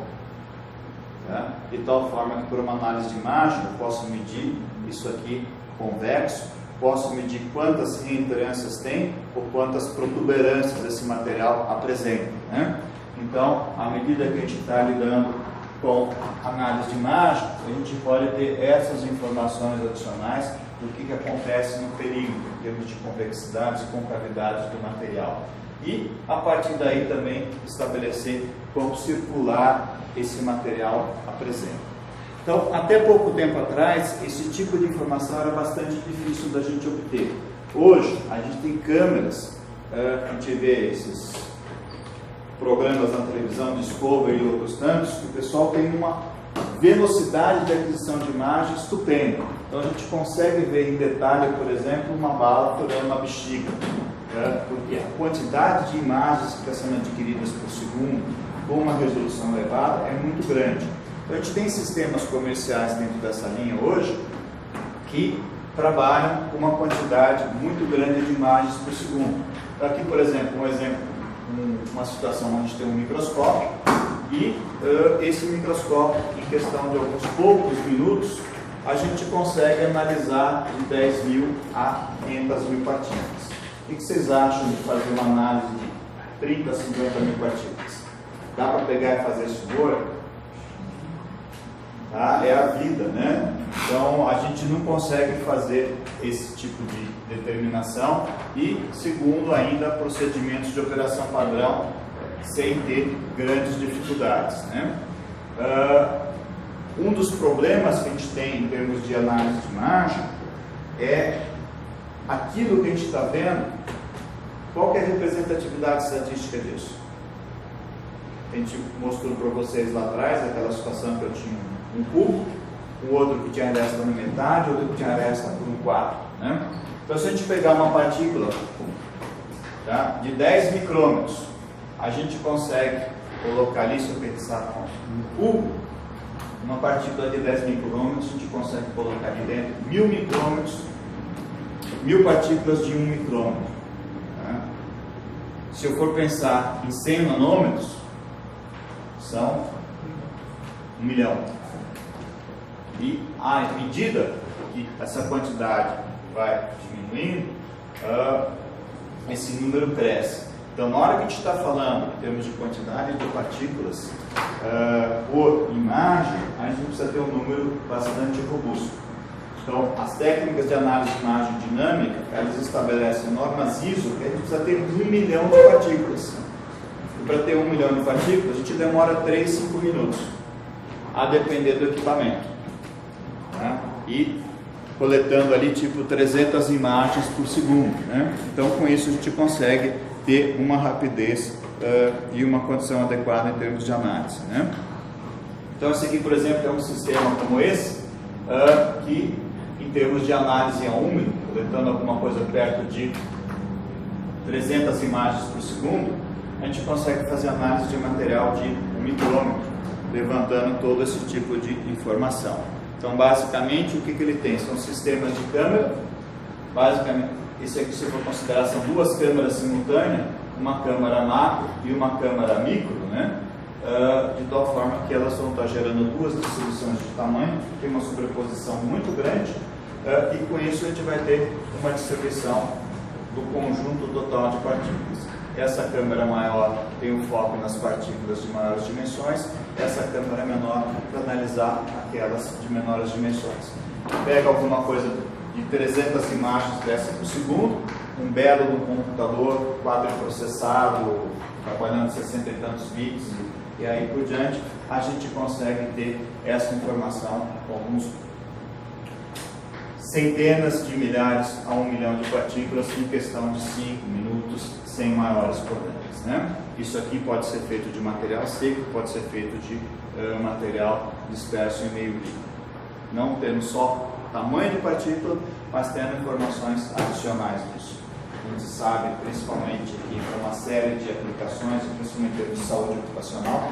tá? De tal forma que por uma análise de imagem eu posso medir isso aqui convexo, posso medir quantas reentrâncias tem ou quantas protuberâncias esse material apresenta, né? Então, à medida que a gente está lidando com análise de imagem, a gente pode ter essas informações adicionais do que acontece no perímetro, em termos de convexidades e concavidades do material. E, a partir daí, também estabelecer quão circular esse material apresenta. Então, até pouco tempo atrás, esse tipo de informação era bastante difícil da gente obter. Hoje, a gente tem câmeras, a gente vê esses programas na televisão, Discovery e outros tantos, que o pessoal tem uma velocidade de aquisição de imagem estupenda. Então, a gente consegue ver em detalhe, por exemplo, uma bala furando uma bexiga, porque a quantidade de imagens que estão sendo adquiridas por segundo, com uma resolução elevada, é muito grande. Então, a gente tem sistemas comerciais dentro dessa linha hoje que trabalham com uma quantidade muito grande de imagens por segundo. Então, aqui, por exemplo, uma situação onde a gente tem um microscópio e esse microscópio, em questão de alguns poucos minutos, a gente consegue analisar de 10 mil a 500 mil partículas. O que vocês acham de fazer uma análise de 30 a 50 mil partículas? Dá para pegar e fazer esse work? Tá? É a vida, né? Então a gente não consegue fazer esse tipo de determinação e, segundo ainda, procedimentos de operação padrão sem ter grandes dificuldades, né? Um dos problemas que a gente tem em termos de análise de imagem é aquilo que a gente está vendo. Qual que é a representatividade estatística disso? A gente mostrou para vocês lá atrás aquela situação que eu tinha um cubo, o outro que tinha aresta na metade, o outro que tinha aresta por um quarto, né? Então, se a gente pegar uma partícula, tá, de 10 micrômetros, a gente consegue colocar ali, se eu pensar um cubo, uma partícula de 10 micrômetros, a gente consegue colocar ali dentro 1000 micrômetros, 1000 partículas de 1 micrômetro. Tá? Se eu for pensar em 100 nanômetros, são 1 milhão. E à medida que essa quantidade vai diminuindo, esse número cresce. Então, na hora que a gente está falando em termos de quantidade de partículas por imagem, a gente precisa ter um número bastante robusto. Então, as técnicas de análise de imagem dinâmica, elas estabelecem normas ISO que a gente precisa ter 1 milhão de partículas. E para ter 1 milhão de partículas, a gente demora 3, 5 minutos, a depender do equipamento. Tá? E coletando ali tipo 300 imagens por segundo, né? Então, com isso a gente consegue ter uma rapidez e uma condição adequada em termos de análise, né? Então, esse aqui, por exemplo, é um sistema como esse, que em termos de análise a úmido, coletando alguma coisa perto de 300 imagens por segundo, a gente consegue fazer análise de material de 1 micrômetro, levantando todo esse tipo de informação. Então, basicamente, o que ele tem? São sistemas de câmera. Basicamente, isso aqui, se for considerar, são duas câmeras simultâneas, uma câmera macro e uma câmera micro, né? De tal forma que elas vão estar gerando duas distribuições de tamanho, tem uma sobreposição muito grande, e com isso a gente vai ter uma distribuição do conjunto total de partículas. Essa câmera maior tem o foco nas partículas de maiores dimensões, essa câmera menor para analisar aquelas de menores dimensões. Pega alguma coisa de 300 imagens dessa por segundo, um belo do computador, quadriprocessado, trabalhando 60 e tantos bits, e aí por diante, a gente consegue ter essa informação com alguns centenas de milhares a 1 milhão de partículas em questão de 5 minutos, sem maiores problemas, né? Isso aqui pode ser feito de material seco, pode ser feito de material disperso em meio líquido. Não tendo só tamanho de partícula, mas tendo informações adicionais disso. A gente sabe, principalmente aqui, para uma série de aplicações, principalmente em termos de saúde ocupacional,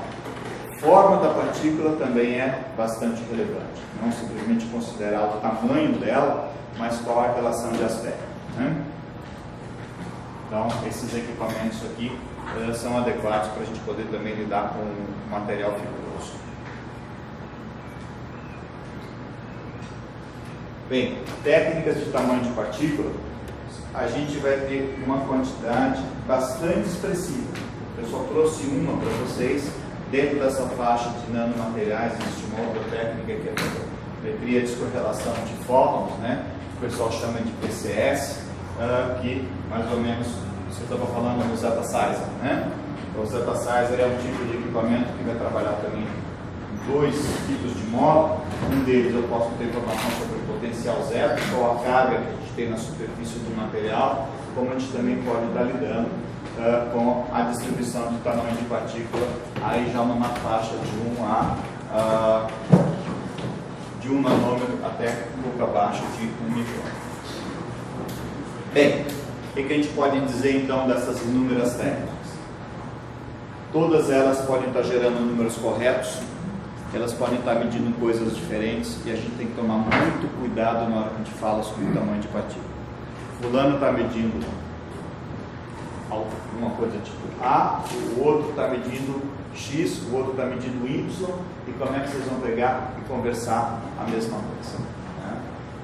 a forma da partícula também é bastante relevante. Não simplesmente considerar o tamanho dela, mas qual a relação de aspecto, né? Então, esses equipamentos aqui são adequados para a gente poder também lidar com material fibroso. Bem, técnicas de tamanho de partícula, a gente vai ter uma quantidade bastante expressiva. Eu só trouxe uma para vocês. Dentro dessa faixa de nanomateriais, existe uma outra técnica que é a metria de descorrelação de fótons, né? O pessoal chama de PCS, que mais ou menos você estava falando do Zeta Sizer, né? O Zeta Sizer é um tipo de equipamento que vai trabalhar também em 2 tipos de módulo. Um deles eu posso ter informação sobre o potencial zero, qual a carga que a gente tem na superfície do material, como a gente também pode estar lidando com a distribuição de tamanho de partícula, aí já numa faixa de 1 nanômetro até um pouco abaixo de 1 micrômetro. Bem, o que a gente pode dizer então dessas inúmeras técnicas? Todas elas podem estar gerando números corretos, elas podem estar medindo coisas diferentes e a gente tem que tomar muito cuidado na hora que a gente fala sobre o tamanho de partícula. Fulano está medindo alguma coisa tipo A, o outro está medindo X, o outro está medindo Y, e como é que vocês vão pegar e conversar a mesma coisa? Né?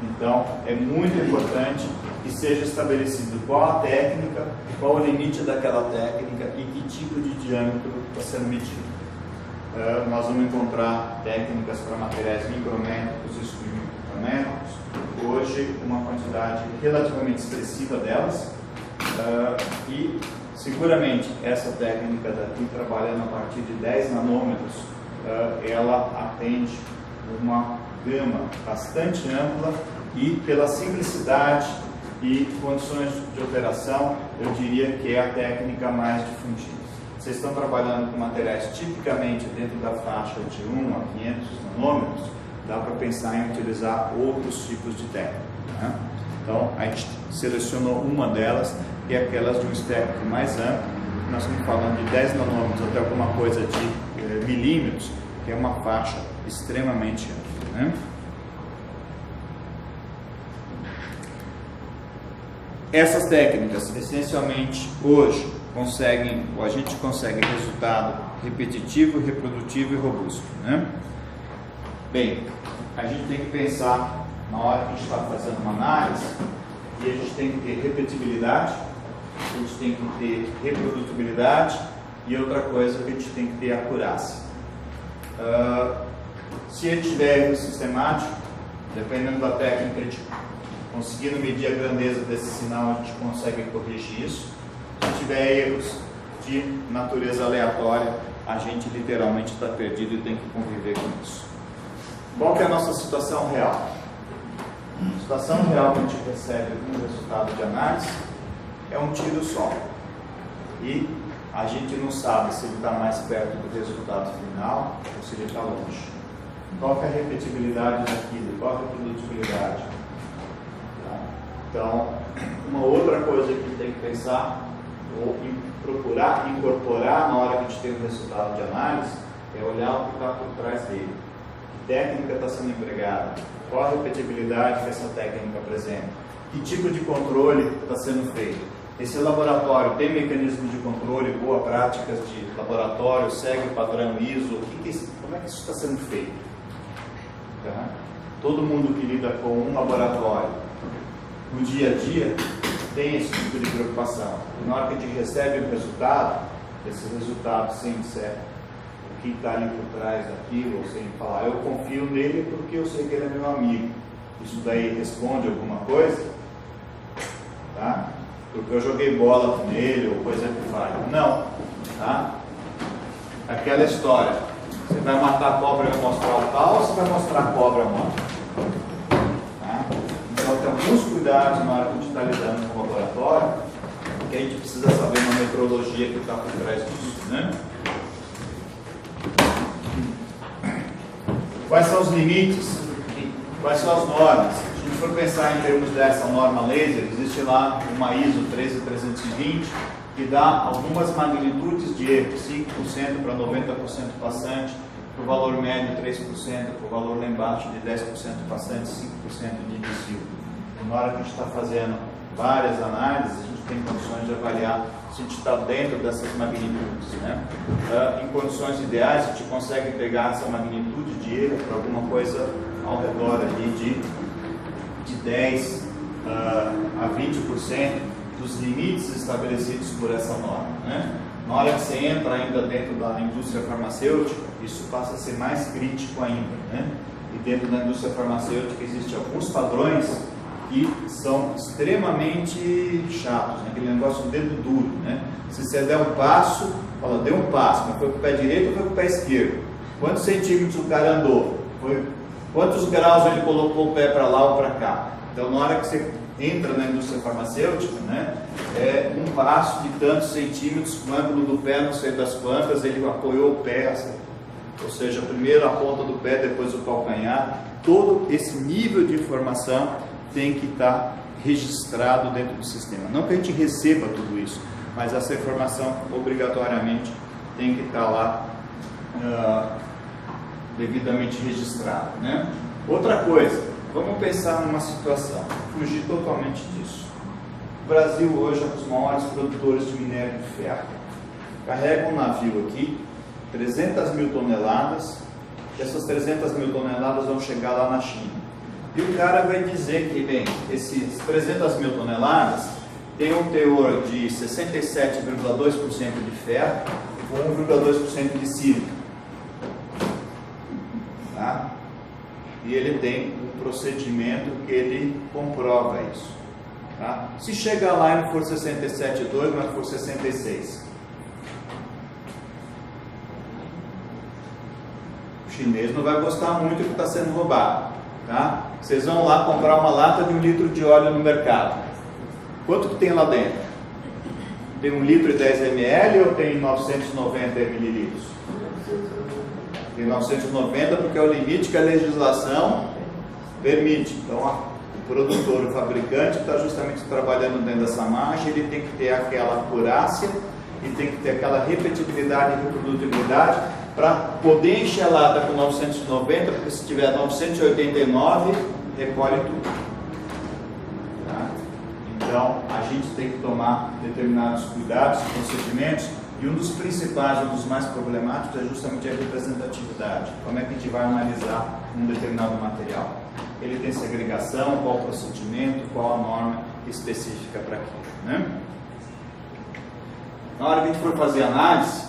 Então, é muito importante que seja estabelecido qual a técnica, qual o limite daquela técnica e que tipo de diâmetro está sendo medido. Nós vamos encontrar técnicas para materiais micrométricos e submicrométricos, hoje uma quantidade relativamente expressiva delas, e seguramente essa técnica daqui, trabalhando a partir de 10 nanômetros, ela atende uma gama bastante ampla e pela simplicidade e condições de operação, eu diria que é a técnica mais difundida. Vocês estão trabalhando com materiais tipicamente dentro da faixa de 1 a 500 nanômetros, dá para pensar em utilizar outros tipos de técnica. Né? Então, a gente selecionou uma delas, que é aquelas de um espectro mais amplo. Nós estamos falando de 10 nanômetros até alguma coisa de milímetros, que é uma faixa extremamente ampla. Né? Essas técnicas, essencialmente, hoje, a gente consegue resultado repetitivo, reprodutivo e robusto. Né? Bem, a gente tem que pensar, na hora que a gente está fazendo uma análise, e a gente tem que ter repetibilidade, a gente tem que ter reprodutibilidade, e outra coisa que a gente tem que ter acurácia. Se a gente tiver erro sistemático, dependendo da técnica, a gente conseguindo medir a grandeza desse sinal, a gente consegue corrigir isso. Se tiver erros de natureza aleatória, a gente literalmente está perdido e tem que conviver com isso. Qual que é a nossa situação real? A situação real que a gente recebe no resultado de análise é um tiro só. E a gente não sabe se ele está mais perto do resultado final ou se ele está longe. Qual que é a repetibilidade daquilo? Qual a reprodutibilidade? Então, uma outra coisa que a gente tem que pensar ou procurar incorporar na hora que a gente tem um resultado de análise é olhar o que está por trás dele. Que técnica está sendo empregada? Qual a repetibilidade que essa técnica apresenta? Que tipo de controle está sendo feito? Esse laboratório tem mecanismos de controle, boas práticas de laboratório, segue o padrão ISO? Como é que isso está sendo feito? Tá? Todo mundo que lida com um laboratório no dia a dia tem esse tipo de preocupação. E na hora que a gente recebe o resultado, esse resultado sem disser o que está ali por trás daquilo, ou sem falar, eu confio nele porque eu sei que ele é meu amigo. Isso daí responde alguma coisa? Tá? Porque eu joguei bola com ele, ou coisa que faz. Não. Tá? Aquela história. Você vai matar a cobra e vai mostrar o pau, ou você vai mostrar a cobra morta? Tá? Então tem alguns cuidados na hora que a gente está lidando com o laboratório, que a gente precisa saber uma metodologia que está por trás disso. Né? Quais são os limites? Quais são as normas? Se a gente for pensar em termos dessa norma laser, existe lá uma ISO 13320 que dá algumas magnitudes de erro, 5% para 90% passante, para o valor médio 3%, para o valor lá embaixo de 10% passante, 5% de desvio. Na hora que a gente está fazendo várias análises, a gente tem condições de avaliar se a gente está dentro dessas magnitudes. Né? Em condições ideais, a gente consegue pegar essa magnitude de erro para alguma coisa ao redor ali de 10% a 20% dos limites estabelecidos por essa norma. Né? Na hora que você entra ainda dentro da indústria farmacêutica, isso passa a ser mais crítico ainda. Né? E dentro da indústria farmacêutica existem alguns padrões que são extremamente chatos, né? Aquele negócio do dedo duro. Né? Se você der um passo, fala, deu um passo, mas foi com o pé direito ou foi com o pé esquerdo? Quantos centímetros o cara andou? Quantos graus ele colocou o pé para lá ou para cá? Então, na hora que você entra na indústria farmacêutica, né, é um passo de tantos centímetros, o ângulo do pé, não sei das quantas, ele apoiou o pé, assim, ou seja, primeiro a ponta do pé, depois o calcanhar. Todo esse nível de informação tem que estar registrado dentro do sistema. Não que a gente receba tudo isso, mas essa informação obrigatoriamente tem que estar lá devidamente registrado, né? Outra coisa, vamos pensar numa situação, fugir totalmente disso. O Brasil hoje é um dos maiores produtores de minério de ferro. Carrega um navio aqui, 300 mil toneladas, e essas 300 mil toneladas vão chegar lá na China. E o cara vai dizer que, bem, esses 300 mil toneladas tem um teor de 67,2% de ferro e com 1,2% de sílica. Tá? E ele tem um procedimento que ele comprova isso. Tá? Se chegar lá e não for 67,2, mas for 66, o chinês não vai gostar muito do que está sendo roubado. Tá? Vocês vão lá comprar uma lata de 1 litro de óleo no mercado. Quanto que tem lá dentro? Tem 1 litro e 10 ml ou tem 990 mililitros? Tem 990 porque é o limite que a legislação permite. Então, o produtor, o fabricante está justamente trabalhando dentro dessa margem, ele tem que ter aquela acurácia e tem que ter aquela repetibilidade e reprodutibilidade para poder encher a lata com 990, porque se tiver 989, recolhe tudo. Tá? Então, a gente tem que tomar determinados cuidados, procedimentos, e um dos principais, um dos mais problemáticos é justamente a representatividade. Como é que a gente vai analisar um determinado material? Ele tem segregação, qual o procedimento, qual a norma específica para aquilo, né? Na hora que a gente for fazer análise,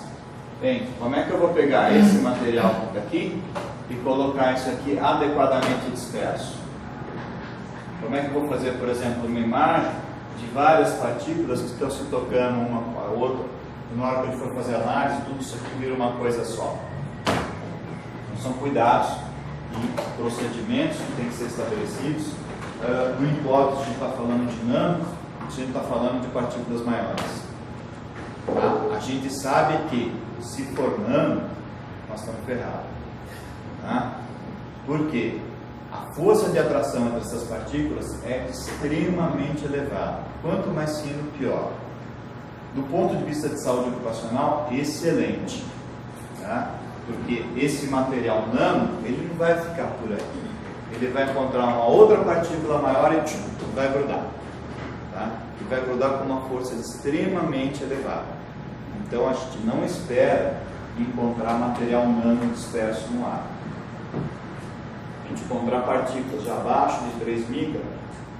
bem, como é que eu vou pegar esse material aqui e colocar isso aqui adequadamente disperso? Como é que eu vou fazer, por exemplo, uma imagem de várias partículas que estão se tocando uma com a outra, e na hora que a gente for fazer análise, tudo isso aqui vira uma coisa só? Então, são cuidados e procedimentos que têm que ser estabelecidos. Não importa se a gente está falando de nano, se a gente está falando de partículas maiores. Tá? A gente sabe que, se for nano, nós estamos ferrados. Tá? Por quê? A força de atração entre essas partículas é extremamente elevada. Quanto mais fino, pior. Do ponto de vista de saúde ocupacional, excelente. Tá? Porque esse material nano, ele não vai ficar por aqui. Ele vai encontrar uma outra partícula maior e vai grudar. Tá? E vai grudar com uma força extremamente elevada. Então a gente não espera encontrar material nano disperso no ar. A gente encontrar partículas de abaixo de 3 micras,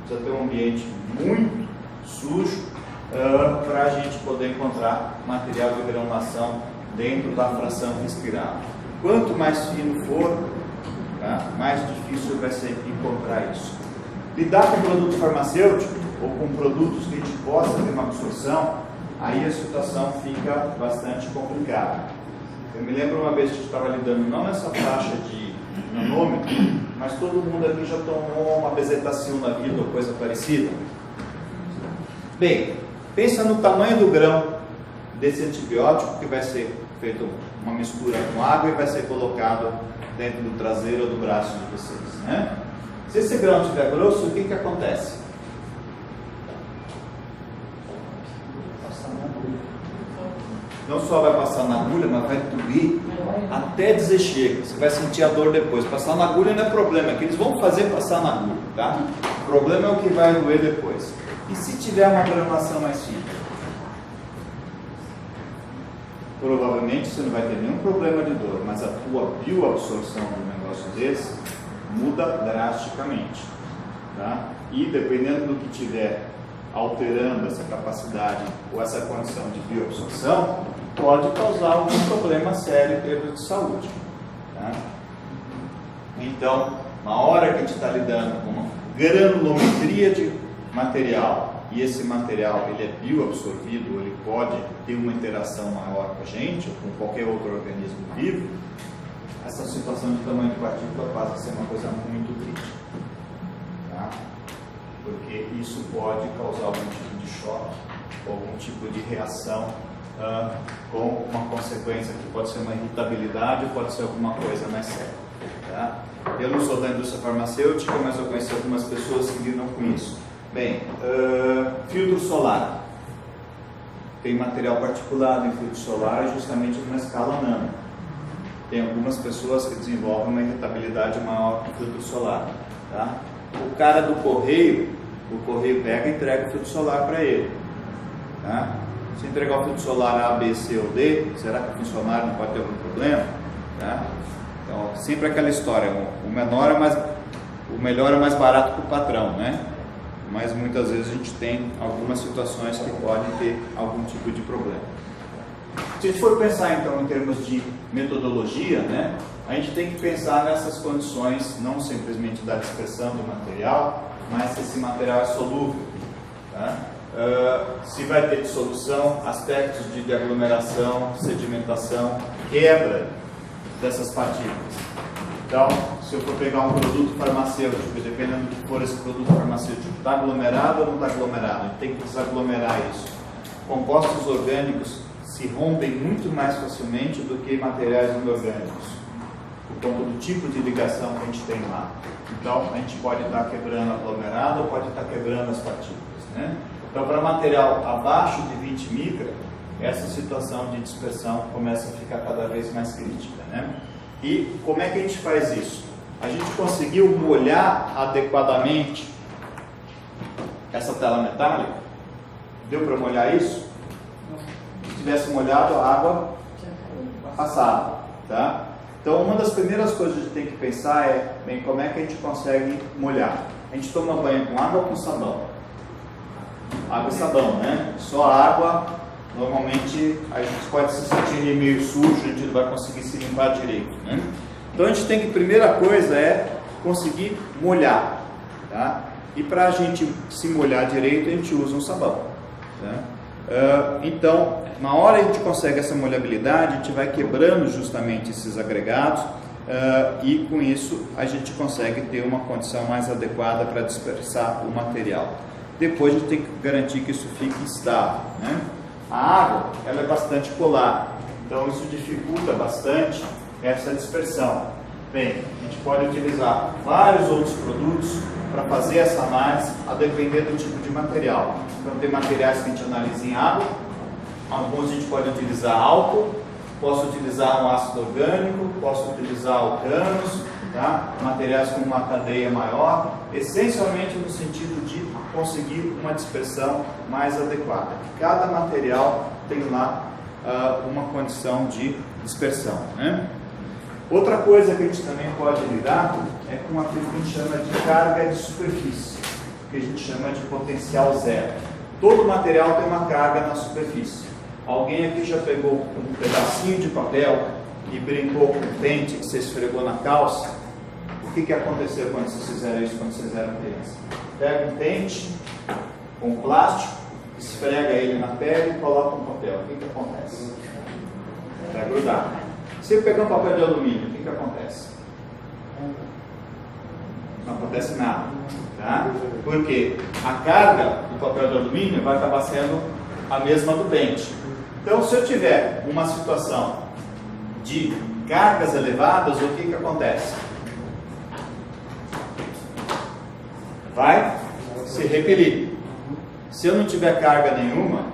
precisa ter um ambiente muito sujo para a gente poder encontrar material de granulação dentro da fração respirável. Quanto mais fino for, tá, mais difícil vai ser encontrar isso. Lidar com produto farmacêutico ou com produtos que a gente possa ter uma absorção, aí a situação fica bastante complicada. Eu me lembro uma vez que a gente estava lidando não nessa faixa de nanômetro, mas todo mundo aqui já tomou uma bezetacil na vida ou coisa parecida. Bem, pensa no tamanho do grão desse antibiótico que vai ser feito uma mistura com água e vai ser colocado dentro do traseiro ou do braço de vocês, né? Se esse grão estiver grosso, o que que acontece? Não só vai passar na agulha, mas vai doer até dizer chega. Você vai sentir a dor depois. Passar na agulha não é problema, é que eles vão fazer passar na agulha, tá? O problema é o que vai doer depois. E se tiver uma granulação mais fina? Provavelmente você não vai ter nenhum problema de dor, mas a tua bioabsorção do negócio desse muda drasticamente, tá? E dependendo do que tiver alterando essa capacidade ou essa condição de bioabsorção, pode causar algum problema sério em termos de saúde, tá? Então, na hora que a gente está lidando com uma granulometria de material e esse material ele é bioabsorvido, ele pode ter uma interação maior com a gente ou com qualquer outro organismo vivo, essa situação de tamanho de partícula passa a ser uma coisa muito crítica, tá? Porque isso pode causar algum tipo de choque, algum tipo de reação com uma consequência que pode ser uma irritabilidade, pode ser alguma coisa mais séria, tá? Eu não sou da indústria farmacêutica, mas eu conheci algumas pessoas que lidam com isso. Bem, filtro solar. Tem material particulado em filtro solar justamente numa escala nano. Tem algumas pessoas que desenvolvem uma irritabilidade maior com o filtro solar. Tá? O cara do correio, o correio pega e entrega o filtro solar para ele. Tá? Se entregar o filtro solar A, B, C ou D, será que o funcionário não pode ter algum problema? Tá? Então, sempre aquela história, o melhor é mais barato que o patrão, né? Mas muitas vezes a gente tem algumas situações que podem ter algum tipo de problema. Se a gente for pensar então em termos de metodologia, né, a gente tem que pensar nessas condições, não simplesmente da dispersão do material, mas se esse material é solúvel. Tá? Se vai ter dissolução, aspectos de aglomeração, sedimentação, quebra dessas partículas. Então, se eu for pegar um produto farmacêutico, dependendo do que for esse produto farmacêutico, está aglomerado ou não está aglomerado? A gente tem que desaglomerar isso. Compostos orgânicos se rompem muito mais facilmente do que materiais inorgânicos, por conta do tipo de ligação que a gente tem lá. Então, a gente pode estar quebrando aglomerado ou pode estar quebrando as partículas, né? Então, para material abaixo de 20 micra, essa situação de dispersão começa a ficar cada vez mais crítica, né? E como é que a gente faz isso? A gente conseguiu molhar adequadamente essa tela metálica? Deu para molhar isso? Se tivesse molhado, a água passava, tá? Então, uma das primeiras coisas que a gente tem que pensar é, bem, como é que a gente consegue molhar? A gente toma banho com água ou com sabão? Água e sabão, né? Só água, normalmente a gente pode se sentir meio sujo, a gente não vai conseguir se limpar direito, né? Então, a gente tem que, primeira coisa é conseguir molhar, tá? E para a gente se molhar direito, a gente usa um sabão, tá? Então, na hora que a gente consegue essa molhabilidade, a gente vai quebrando justamente esses agregados e com isso a gente consegue ter uma condição mais adequada para dispersar o material. Depois a gente tem que garantir que isso fique estável, né? A água, ela é bastante polar, então isso dificulta bastante essa dispersão. Bem, a gente pode utilizar vários outros produtos para fazer essa análise, a depender do tipo de material. Então, tem materiais que a gente analisa em água, alguns a gente pode utilizar álcool, posso utilizar um ácido orgânico, posso utilizar alcanos, tá? Materiais com uma cadeia maior, essencialmente no sentido de conseguir uma dispersão mais adequada. Cada material tem lá uma condição de dispersão, né? Outra coisa que a gente também pode lidar é com aquilo que a gente chama de carga de superfície, que a gente chama de potencial zero. Todo material tem uma carga na superfície. Alguém aqui já pegou um pedacinho de papel e brincou com o pente que você esfregou na calça? O que aconteceu quando vocês fizeram isso quando vocês eram crianças? Pega um pente com plástico, esfrega ele na pele e coloca um papel. O que acontece? Vai grudar. Se eu pegar um papel de alumínio, o que acontece? Não acontece nada, tá? Porque a carga do papel de alumínio vai acabar sendo a mesma do pente. Então, se eu tiver uma situação de cargas elevadas, o que acontece? Vai se repelir. Se eu não tiver carga nenhuma,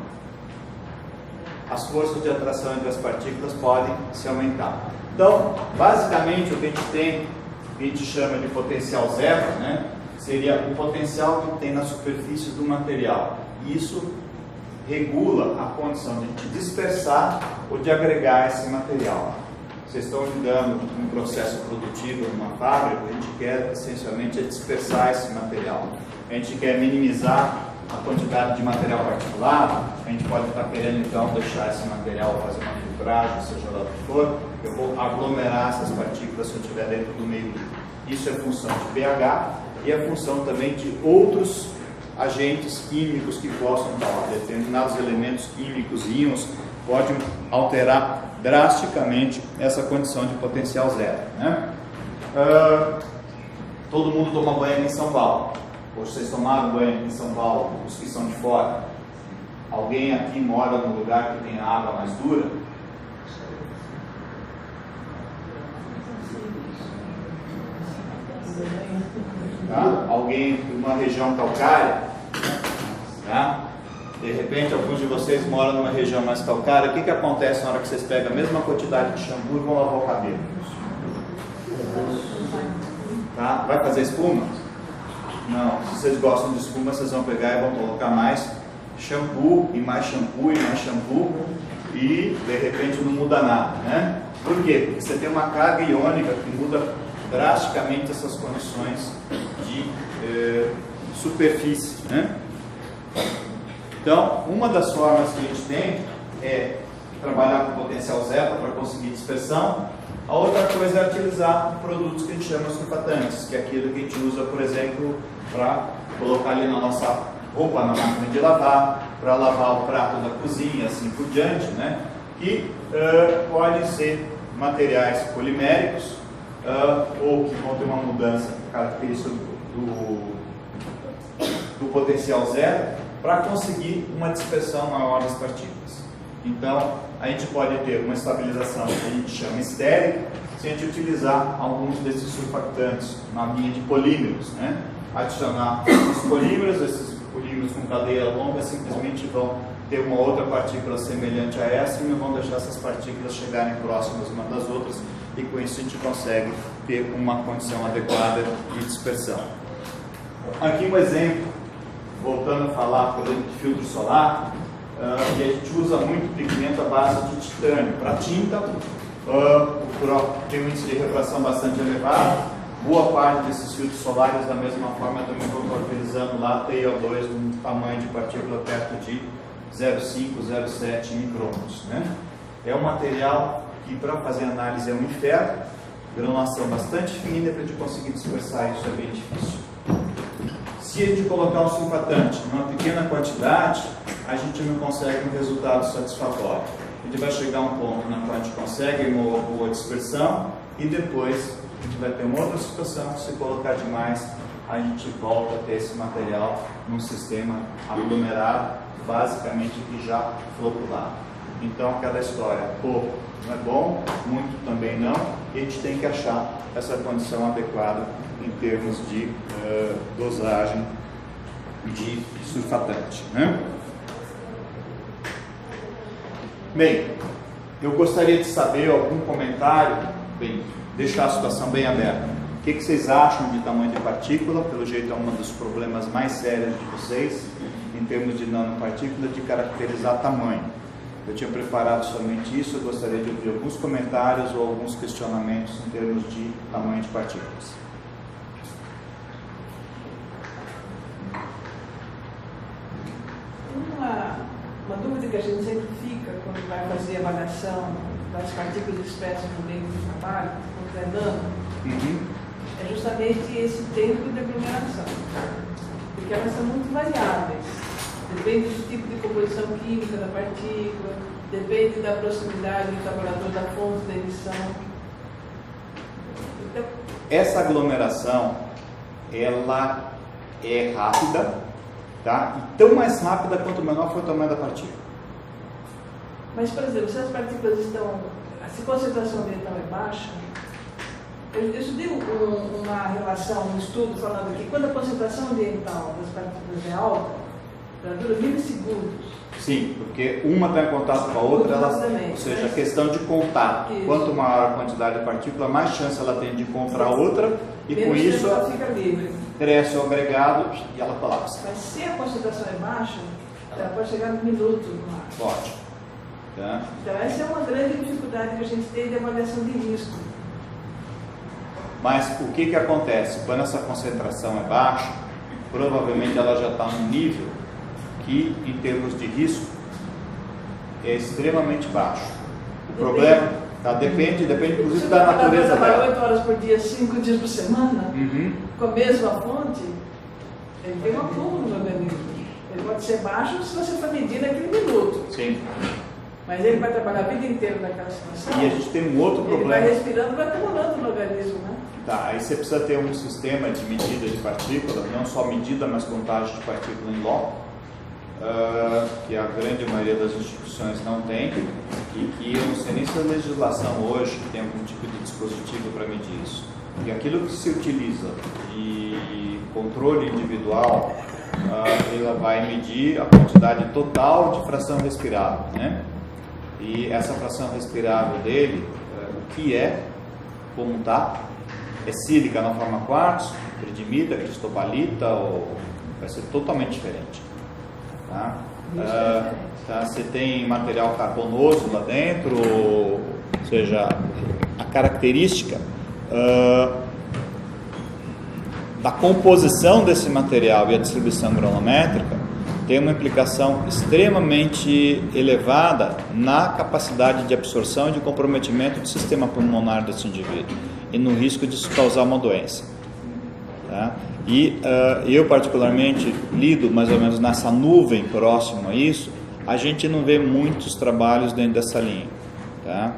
as forças de atração entre as partículas podem se aumentar. Então, basicamente, o que a gente tem, que a gente chama de potencial zero, né, seria o potencial que tem na superfície do material. Isso regula a condição de a gente dispersar ou de agregar esse material. Vocês estão lidando com um processo produtivo numa fábrica, a gente quer essencialmente dispersar esse material. A gente quer minimizar a quantidade de material particulado, a gente pode estar querendo então deixar esse material, fazer uma filtragem, seja lá o que for, eu vou aglomerar essas partículas se eu estiver dentro do meio líquido. Isso é função de pH e é função também de outros agentes químicos que possam estar, determinados elementos químicos, íons, podem alterar drasticamente essa condição de potencial zero, né? Todo mundo toma banho aqui em São Paulo. Hoje vocês tomaram banho aqui em São Paulo, os que são de fora. Alguém aqui mora num lugar que tem água mais dura? Tá? Alguém de uma região calcária? Tá? De repente, alguns de vocês moram numa região mais calcária. O que acontece na hora que vocês pegam a mesma quantidade de shampoo e vão lavar o cabelo? Tá? Vai fazer espuma? Não. Se vocês gostam de espuma, vocês vão pegar e vão colocar mais shampoo e mais shampoo e mais shampoo e de repente não muda nada, né? Por quê? Porque você tem uma carga iônica que muda drasticamente essas condições de superfície, né? Então, uma das formas que a gente tem é trabalhar com potencial zeta para conseguir dispersão. A outra coisa é utilizar produtos que a gente chama surfatantes, que é aquilo que a gente usa, por exemplo, para colocar ali na nossa roupa, na máquina de lavar, para lavar o prato da cozinha, assim por diante, né? Que podem ser materiais poliméricos ou que vão ter uma mudança característica do potencial zero, para conseguir uma dispersão maior das partículas. Então, a gente pode ter uma estabilização que a gente chama estérica, se a gente utilizar alguns desses surfactantes na linha de polímeros, né? Adicionar os polímeros, esses polímeros com cadeia longa simplesmente vão ter uma outra partícula semelhante a essa e não vão deixar essas partículas chegarem próximas umas das outras, e com isso a gente consegue ter uma condição adequada de dispersão. Aqui um exemplo, voltando a falar, por exemplo, de filtro solar, e a gente usa muito pigmento à base de titânio. Para tinta, tem um índice de refração bastante elevado. Boa parte desses filtros solares, da mesma forma, também vão utilizando lá TiO2 num tamanho de partícula perto de 0,5, 0,7 micrômetros, né? É um material que, para fazer análise, é um inferno. Granulação bastante fina, para a gente conseguir dispersar isso é bem difícil. Se a gente colocar um surfatante numa pequena quantidade, a gente não consegue um resultado satisfatório. A gente vai chegar a um ponto na qual a gente consegue uma boa dispersão e depois a gente vai ter uma outra situação que, se colocar demais, a gente volta a ter esse material num sistema aglomerado, basicamente que já floculado. Então, aquela história, pouco não é bom, muito também não, e a gente tem que achar essa condição adequada em termos de dosagem de surfatante, né? Bem, eu gostaria de saber algum comentário, bem, deixar a situação bem aberta. O que vocês acham de tamanho de partícula? Pelo jeito é um dos problemas mais sérios de vocês, em termos de nanopartícula, de caracterizar tamanho. Eu tinha preparado somente isso, eu gostaria de ouvir alguns comentários ou alguns questionamentos em termos de tamanho de partículas. Uma dúvida que a gente sempre fica quando vai fazer a avaliação das partículas dispersas no meio do trabalho, quando é nano, é justamente esse tempo de aglomeração, porque elas são muito variáveis. Depende do tipo de composição química da partícula, depende da proximidade do laboratório da fonte da emissão. Então, essa aglomeração, ela é rápida, tá? E tão mais rápida quanto menor for o tamanho da partícula. Mas, por exemplo, se as partículas estão, se a concentração ambiental é baixa, eu estudei uma relação, um estudo falando que quando a concentração ambiental das partículas é alta, ela dura milissegundos. Sim, porque uma está em contato com a outra, ou seja, a questão de contato. Isso. Quanto maior a quantidade de partícula, mais chance ela tem de encontrar outra, e menos com isso ela fica livre. Cresce o agregado e ela colapsa. Mas se a concentração é baixa, ela pode chegar no minuto no ar. Pode. Tá? Então essa é uma grande dificuldade que a gente tem de avaliação de risco. Mas o que acontece? Quando essa concentração é baixa, provavelmente ela já está num nível que, em termos de risco, é extremamente baixo. O problema depende inclusive da natureza dela. Se 8 horas por dia, 5 dias por semana, com a mesma fonte, ele tem um acúmulo no organismo. Ele pode ser baixo se você for medir naquele minuto. Sim. Mas ele vai trabalhar a vida inteira naquela situação. E a gente tem um outro problema. Ele vai respirando e vai acumulando no organismo, né? Tá, aí você precisa ter um sistema de medida de partículas, não só medida, mas contagem de partícula em loco, que a grande maioria das instituições não tem, e que eu não sei nem se a legislação hoje tem algum tipo de dispositivo para medir isso. E aquilo que se utiliza de controle individual ela vai medir a quantidade total de fração respirável, né? E essa fração respirável dele, o que é, como está, é sílica na forma quartzo, tridimita, cristobalita, ou vai ser totalmente diferente, tá? Você tem material carbonoso lá dentro, ou seja, a característica da composição desse material e a distribuição granulométrica tem uma implicação extremamente elevada na capacidade de absorção e de comprometimento do sistema pulmonar desse indivíduo e no risco de isso causar uma doença, tá? E eu particularmente lido mais ou menos nessa nuvem próximo a isso. A gente não vê muitos trabalhos dentro dessa linha, tá?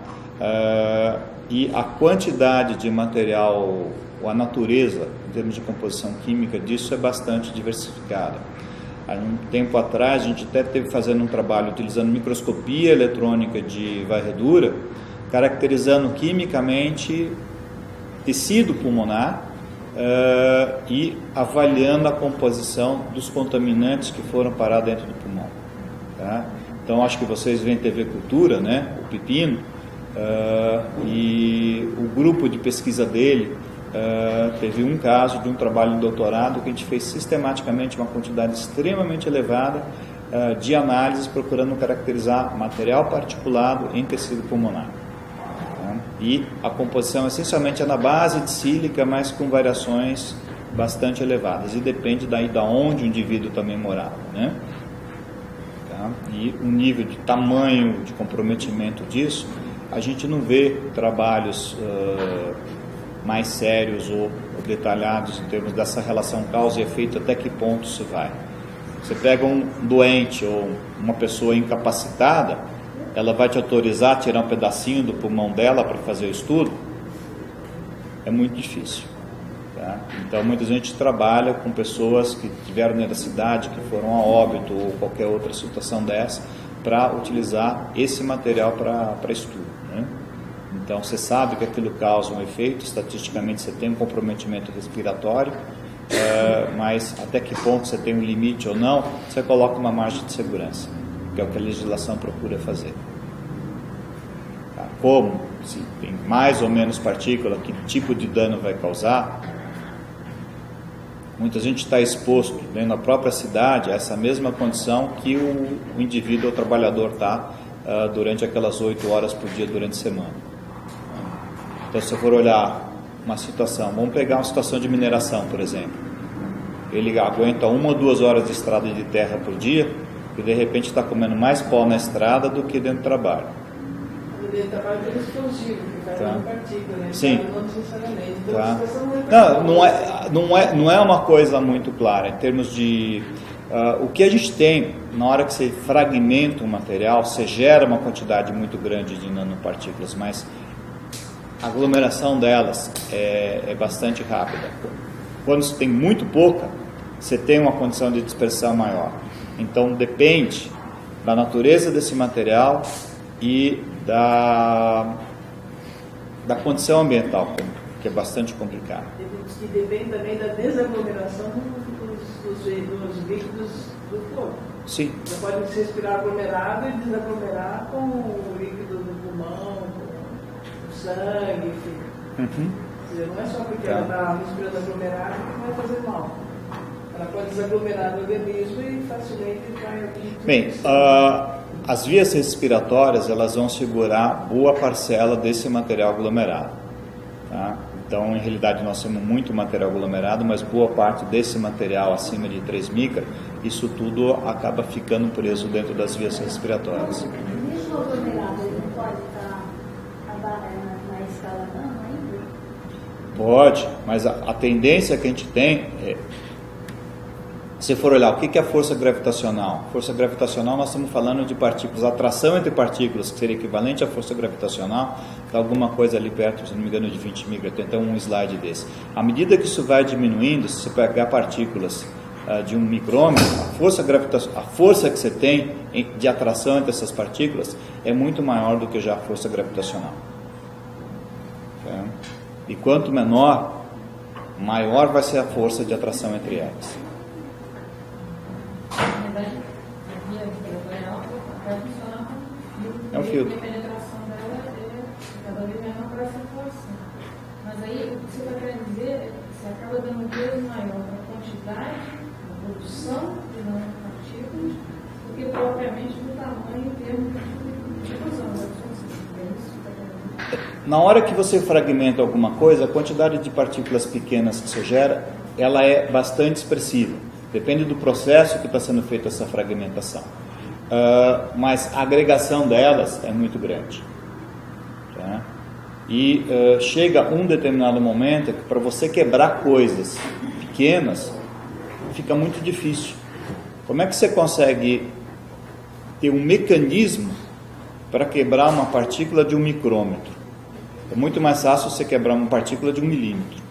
E a quantidade de material, ou a natureza, em termos de composição química disso, é bastante diversificada. Há um tempo atrás, a gente até esteve fazendo um trabalho utilizando microscopia eletrônica de varredura, caracterizando quimicamente tecido pulmonar e avaliando a composição dos contaminantes que foram parar dentro do pulmão, tá? Então, acho que vocês veem TV Cultura, né? O Pepino, e o grupo de pesquisa dele teve um caso de um trabalho de doutorado que a gente fez sistematicamente uma quantidade extremamente elevada de análises procurando caracterizar material particulado em tecido pulmonar, tá? E a composição essencialmente é na base de sílica, mas com variações bastante elevadas, e depende daí da onde o indivíduo também morava, né? Tá? E o nível de tamanho de comprometimento disso, a gente não vê trabalhos mais sérios ou detalhados em termos dessa relação causa e efeito, até que ponto se vai. Você pega um doente ou uma pessoa incapacitada, ela vai te autorizar a tirar um pedacinho do pulmão dela para fazer o estudo? É muito difícil, tá? Então, muita gente trabalha com pessoas que tiveram necessidade, que foram a óbito ou qualquer outra situação dessa, para utilizar esse material para estudo, né? Então, você sabe que aquilo causa um efeito, estatisticamente você tem um comprometimento respiratório, mas até que ponto você tem um limite ou não, você coloca uma margem de segurança, que é o que a legislação procura fazer. Tá? Como, se tem mais ou menos partícula, que tipo de dano vai causar, muita gente está exposto dentro da própria cidade a essa mesma condição que o indivíduo ou trabalhador está durante aquelas 8 horas por dia durante a semana. Então, se você for olhar uma situação, vamos pegar uma situação de mineração, por exemplo. Ele aguenta 1 ou 2 horas de estrada de terra por dia e de repente está comendo mais pó na estrada do que dentro do trabalho. Dentro do trabalho é explosivo, que está dando partícula, né? Sim. Não necessariamente. Então, Tá. a situação Não é uma coisa muito clara em termos de o que a gente tem na hora que você fragmenta um material, você gera uma quantidade muito grande de nanopartículas, mas a aglomeração delas é bastante rápida. Quando você tem muito pouca, você tem uma condição de dispersão maior. Então depende da natureza desse material e da condição ambiental, que é bastante complicada. E depende também da desaglomeração dos líquidos do corpo. Sim. Você pode se respirar aglomerado e desaglomerar com o líquido do pulmão, com o sangue, enfim. Uhum. Quer dizer, não é só porque ela está respirando aglomerado que vai fazer mal. Ela pode desaglomerar no organismo e facilmente vai... Bem, as vias respiratórias, elas vão segurar boa parcela desse material aglomerado, tá? Então, em realidade, nós temos muito material aglomerado, mas boa parte desse material acima de 3 micra, isso tudo acaba ficando preso dentro das vias respiratórias. Mesmo aglomerado, ele não pode estar na escala não ainda? Pode, mas a tendência que a gente tem é... Se for olhar, o que é a força gravitacional? Força gravitacional, nós estamos falando de partículas, atração entre partículas, que seria equivalente à força gravitacional, está alguma coisa ali perto, se não me engano, de 20 micra, tem até um slide desse. À medida que isso vai diminuindo, se você pegar partículas de 1 micrômetro, a força que você tem de atração entre essas partículas é muito maior do que já a força gravitacional. Tá? E quanto menor, maior vai ser a força de atração entre elas. E a alta vai funcionar com É um filtro. a penetração dela cada vez menor para essa situação. Mas aí, o que você está querendo dizer é que você acaba dando um peso maior para a quantidade, a produção de nanopartículas, do que propriamente do tamanho em termos de difusão. É isso que você está querendo dizer? Na hora que você fragmenta alguma coisa, a quantidade de partículas pequenas que você gera, ela é bastante expressiva. Depende do processo que está sendo feita essa fragmentação. Mas a agregação delas é muito grande. Tá? E chega um determinado momento que para você quebrar coisas pequenas, fica muito difícil. Como é que você consegue ter um mecanismo para quebrar uma partícula de 1 micrômetro? É muito mais fácil você quebrar uma partícula de 1 milímetro.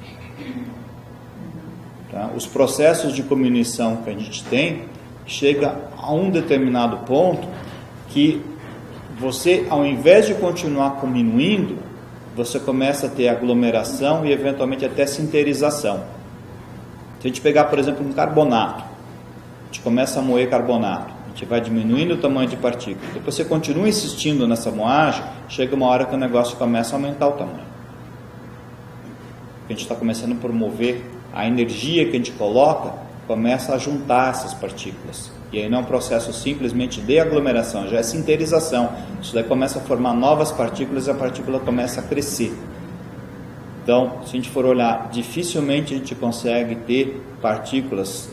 Tá? Os processos de comunicação que a gente tem chega a um determinado ponto que você, ao invés de continuar diminuindo, você começa a ter aglomeração e eventualmente até sinterização. Se a gente pegar, por exemplo, um carbonato, a gente começa a moer carbonato, a gente vai diminuindo o tamanho de partícula, depois você continua insistindo nessa moagem, chega uma hora que o negócio começa a aumentar o tamanho. A gente está começando a promover a energia que a gente coloca, começa a juntar essas partículas. E aí não é um processo simplesmente de aglomeração, já é sinterização. Isso daí começa a formar novas partículas e a partícula começa a crescer. Então, se a gente for olhar, dificilmente a gente consegue ter partículas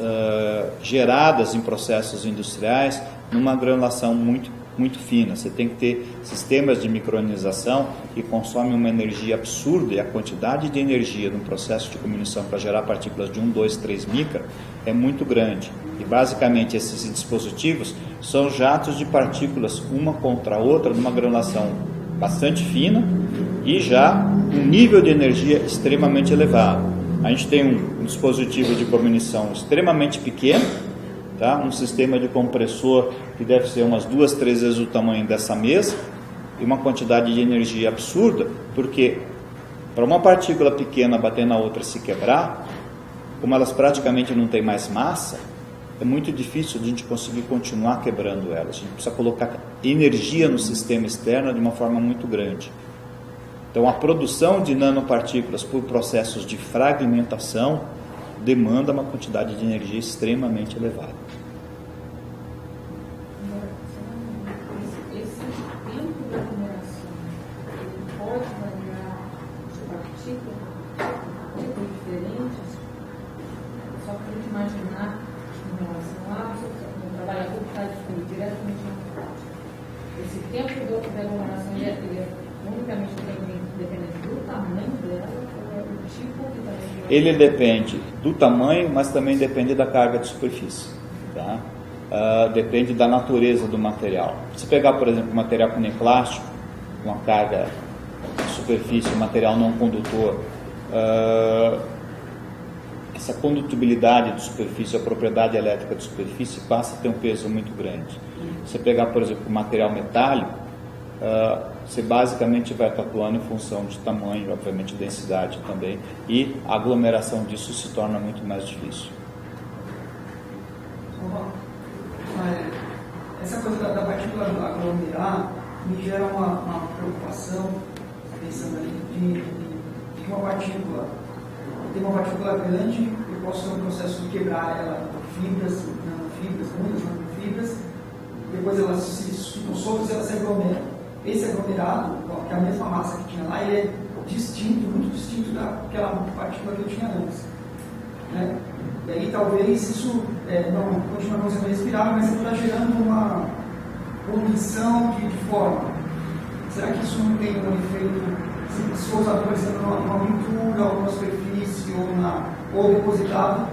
geradas em processos industriais numa granulação muito fina. Você tem que ter sistemas de micronização que consomem uma energia absurda, e a quantidade de energia no processo de comunicação para gerar partículas de 1, 2, 3 micra é muito grande. E basicamente esses dispositivos são jatos de partículas uma contra a outra numa granulação bastante fina e já um nível de energia extremamente elevado. A gente tem um dispositivo de comunicação extremamente pequeno, tá? Um sistema de compressor que deve ser umas 2, 3 vezes o tamanho dessa mesa, e uma quantidade de energia absurda, porque para uma partícula pequena bater na outra se quebrar, como elas praticamente não têm mais massa, é muito difícil de a gente conseguir continuar quebrando elas. A gente precisa colocar energia no sistema externo de uma forma muito grande. Então a produção de nanopartículas por processos de fragmentação demanda uma quantidade de energia extremamente elevada. Esse tempo da aglomeração pode variar de partícula diferentes, só para a gente imaginar em relação a um trabalhador que está diretamente na prática. Esse tempo da aglomeração ele é unicamente dependente do tamanho dela, ou é do tipo que também... Ele depende do tamanho, mas também depende da carga de superfície. Tá? Depende da natureza do material. Se pegar, por exemplo, material que nem plástico, uma carga de superfície, um material não condutor, essa condutibilidade de superfície, a propriedade elétrica de superfície passa a ter um peso muito grande. Se pegar, por exemplo, material metálico, você basicamente vai estar atuando em função de tamanho, obviamente densidade também, e a aglomeração disso se torna muito mais difícil. Essa coisa da partícula aglomerar me gera uma preocupação, pensando ali, de uma partícula. Tem uma partícula grande, eu posso ter um processo de quebrar ela em fibras, nanofibras, muitas nanofibras, depois elas ficam soltas e elas se aglomeram. Esse aglomerado, que é a mesma massa que tinha lá, ele é distinto, muito distinto daquela partícula que eu tinha antes. Né? E aí talvez isso não continue sendo respirável, mas você está gerando uma condição de forma. Será que isso não tem um efeito, se for usado, por exemplo, numa pintura, ou numa superfície, ou depositado,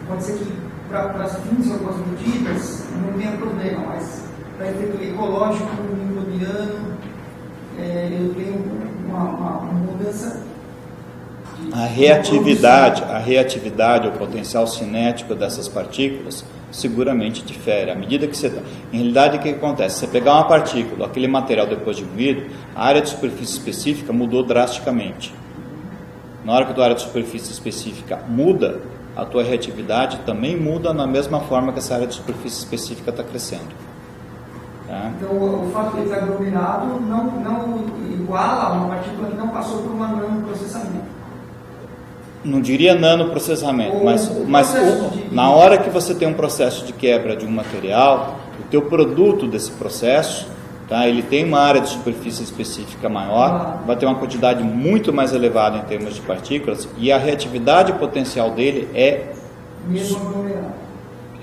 pode ser que para fins de algumas medidas não tenha problema, mas para efeito ecológico, microbiano, eu tenho uma mudança. A reatividade, o potencial cinético dessas partículas seguramente difere. À medida que você... Em realidade, o que acontece? Você pegar uma partícula, aquele material depois de moído, a área de superfície específica mudou drasticamente. Na hora que a tua área de superfície específica muda, a tua reatividade também muda na mesma forma que essa área de superfície específica está crescendo. Tá? Então, o fato de ele estar aglomerado não iguala a uma partícula que não passou por um nanoprocessamento. Não diria nanoprocessamento, mas na hora que você tem um processo de quebra de um material, o teu produto desse processo, tá, ele tem uma área de superfície específica maior, vai ter uma quantidade muito mais elevada em termos de partículas, e a reatividade potencial dele mesmo aglomerado,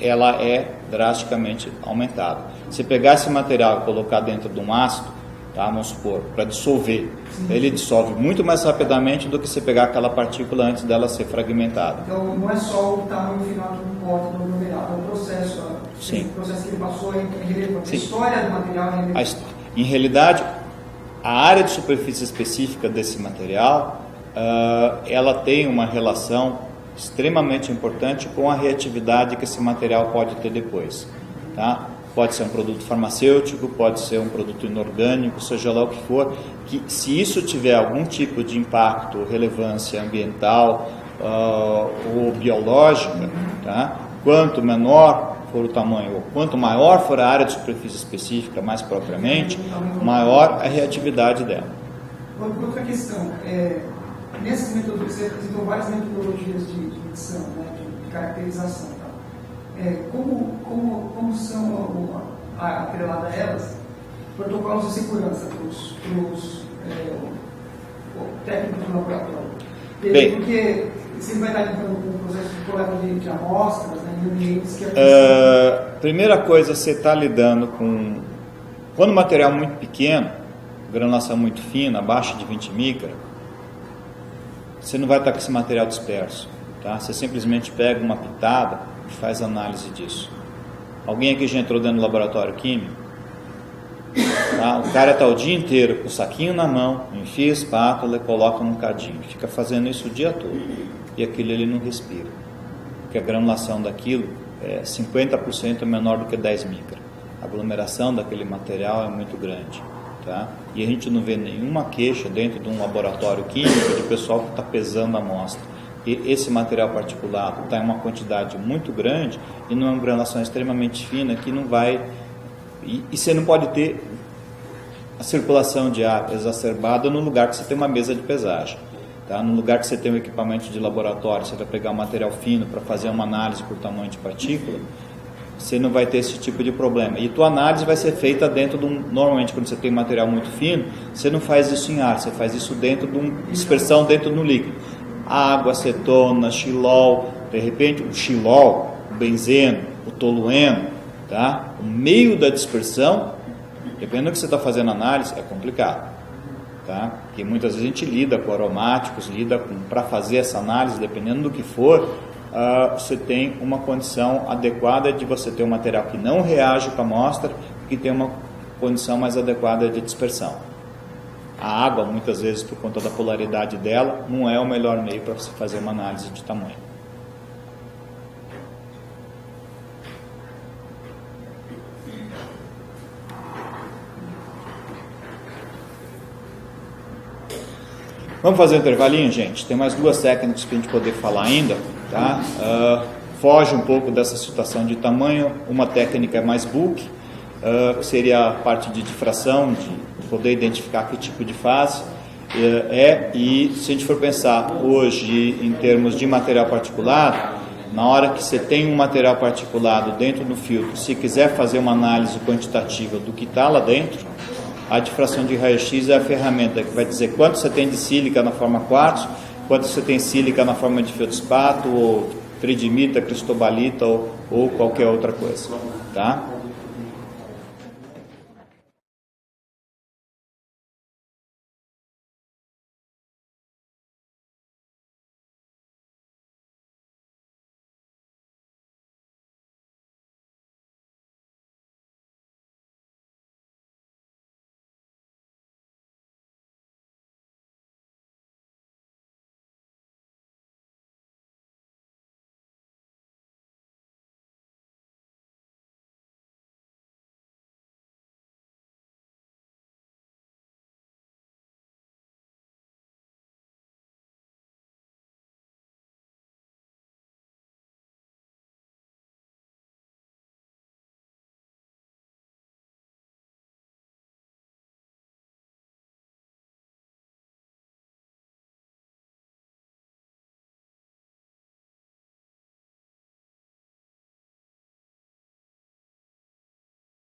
ela é drasticamente aumentada. Se pegar esse material e colocar dentro de um ácido, tá, vamos supor, para dissolver, ele dissolve muito mais rapidamente do que se pegar aquela partícula antes dela ser fragmentada. Então, não é só o tamanho final do pote do aglomerado, é o processo. Sim. O processo que ele passou é relevante. Sim. A história do material é relevante. Em realidade, a área de superfície específica desse material, ela tem uma relação extremamente importante com a reatividade que esse material pode ter depois. Tá? Pode ser um produto farmacêutico, pode ser um produto inorgânico, seja lá o que for, que se isso tiver algum tipo de impacto ou relevância ambiental ou biológica, tá? Quanto menor for o tamanho, ou quanto maior for a área de superfície específica, mais propriamente, maior a reatividade dela. Outra questão, nessas metodologias, você apresentou várias metodologias de medição, né, de caracterização. Tá? Como são atrelada a elas protocolos de segurança para os técnicos do laboratório? Porque você vai estar lidando com o processo de coleta de amostras, né, em ambientes que primeira coisa, você está lidando com... Quando o material é muito pequeno, granulação muito fina, abaixo de 20 micra, você não vai estar com esse material disperso. Tá? Você simplesmente pega uma pitada e faz análise disso. Alguém aqui já entrou dentro do laboratório químico? Tá? O cara está o dia inteiro com o saquinho na mão, enfia a espátula e coloca num cadinho. Fica fazendo isso o dia todo. E aquilo ele não respira. Porque a granulação daquilo é 50% menor do que 10 micra. A aglomeração daquele material é muito grande. Tá? E a gente não vê nenhuma queixa dentro de um laboratório químico de pessoal que está pesando a amostra. E esse material particulado está em uma quantidade muito grande e numa granulação extremamente fina que não vai... E você não pode ter a circulação de ar exacerbada no lugar que você tem uma mesa de pesagem. Tá? No lugar que você tem um equipamento de laboratório, você vai pegar um material fino para fazer uma análise por tamanho de partícula, você não vai ter esse tipo de problema. E tua análise vai ser feita dentro de um... Normalmente, quando você tem material muito fino, você não faz isso em ar, você faz isso dentro de uma dispersão dentro do líquido. Água, acetona, xilol, de repente o xilol, o benzeno, o tolueno, tá? O meio da dispersão, dependendo do que você está fazendo análise, é complicado. Tá? Porque muitas vezes a gente lida com aromáticos, para fazer essa análise, dependendo do que for, você tem uma condição adequada de você ter um material que não reage com a amostra e que tem uma condição mais adequada de dispersão. A água, muitas vezes, por conta da polaridade dela, não é o melhor meio para você fazer uma análise de tamanho. Vamos fazer um intervalinho, gente? Tem mais duas técnicas para a gente poder falar ainda, tá? Foge um pouco dessa situação de tamanho. Uma técnica é mais bulk, que seria a parte de difração, de poder identificar que tipo de fase e se a gente for pensar hoje em termos de material particulado, na hora que você tem um material particulado dentro do filtro, se quiser fazer uma análise quantitativa do que está lá dentro, a difração de raio-x é a ferramenta que vai dizer quanto você tem de sílica na forma quartzo, quanto você tem sílica na forma de feldspato, ou tridimita, cristobalita ou qualquer outra coisa. Tá?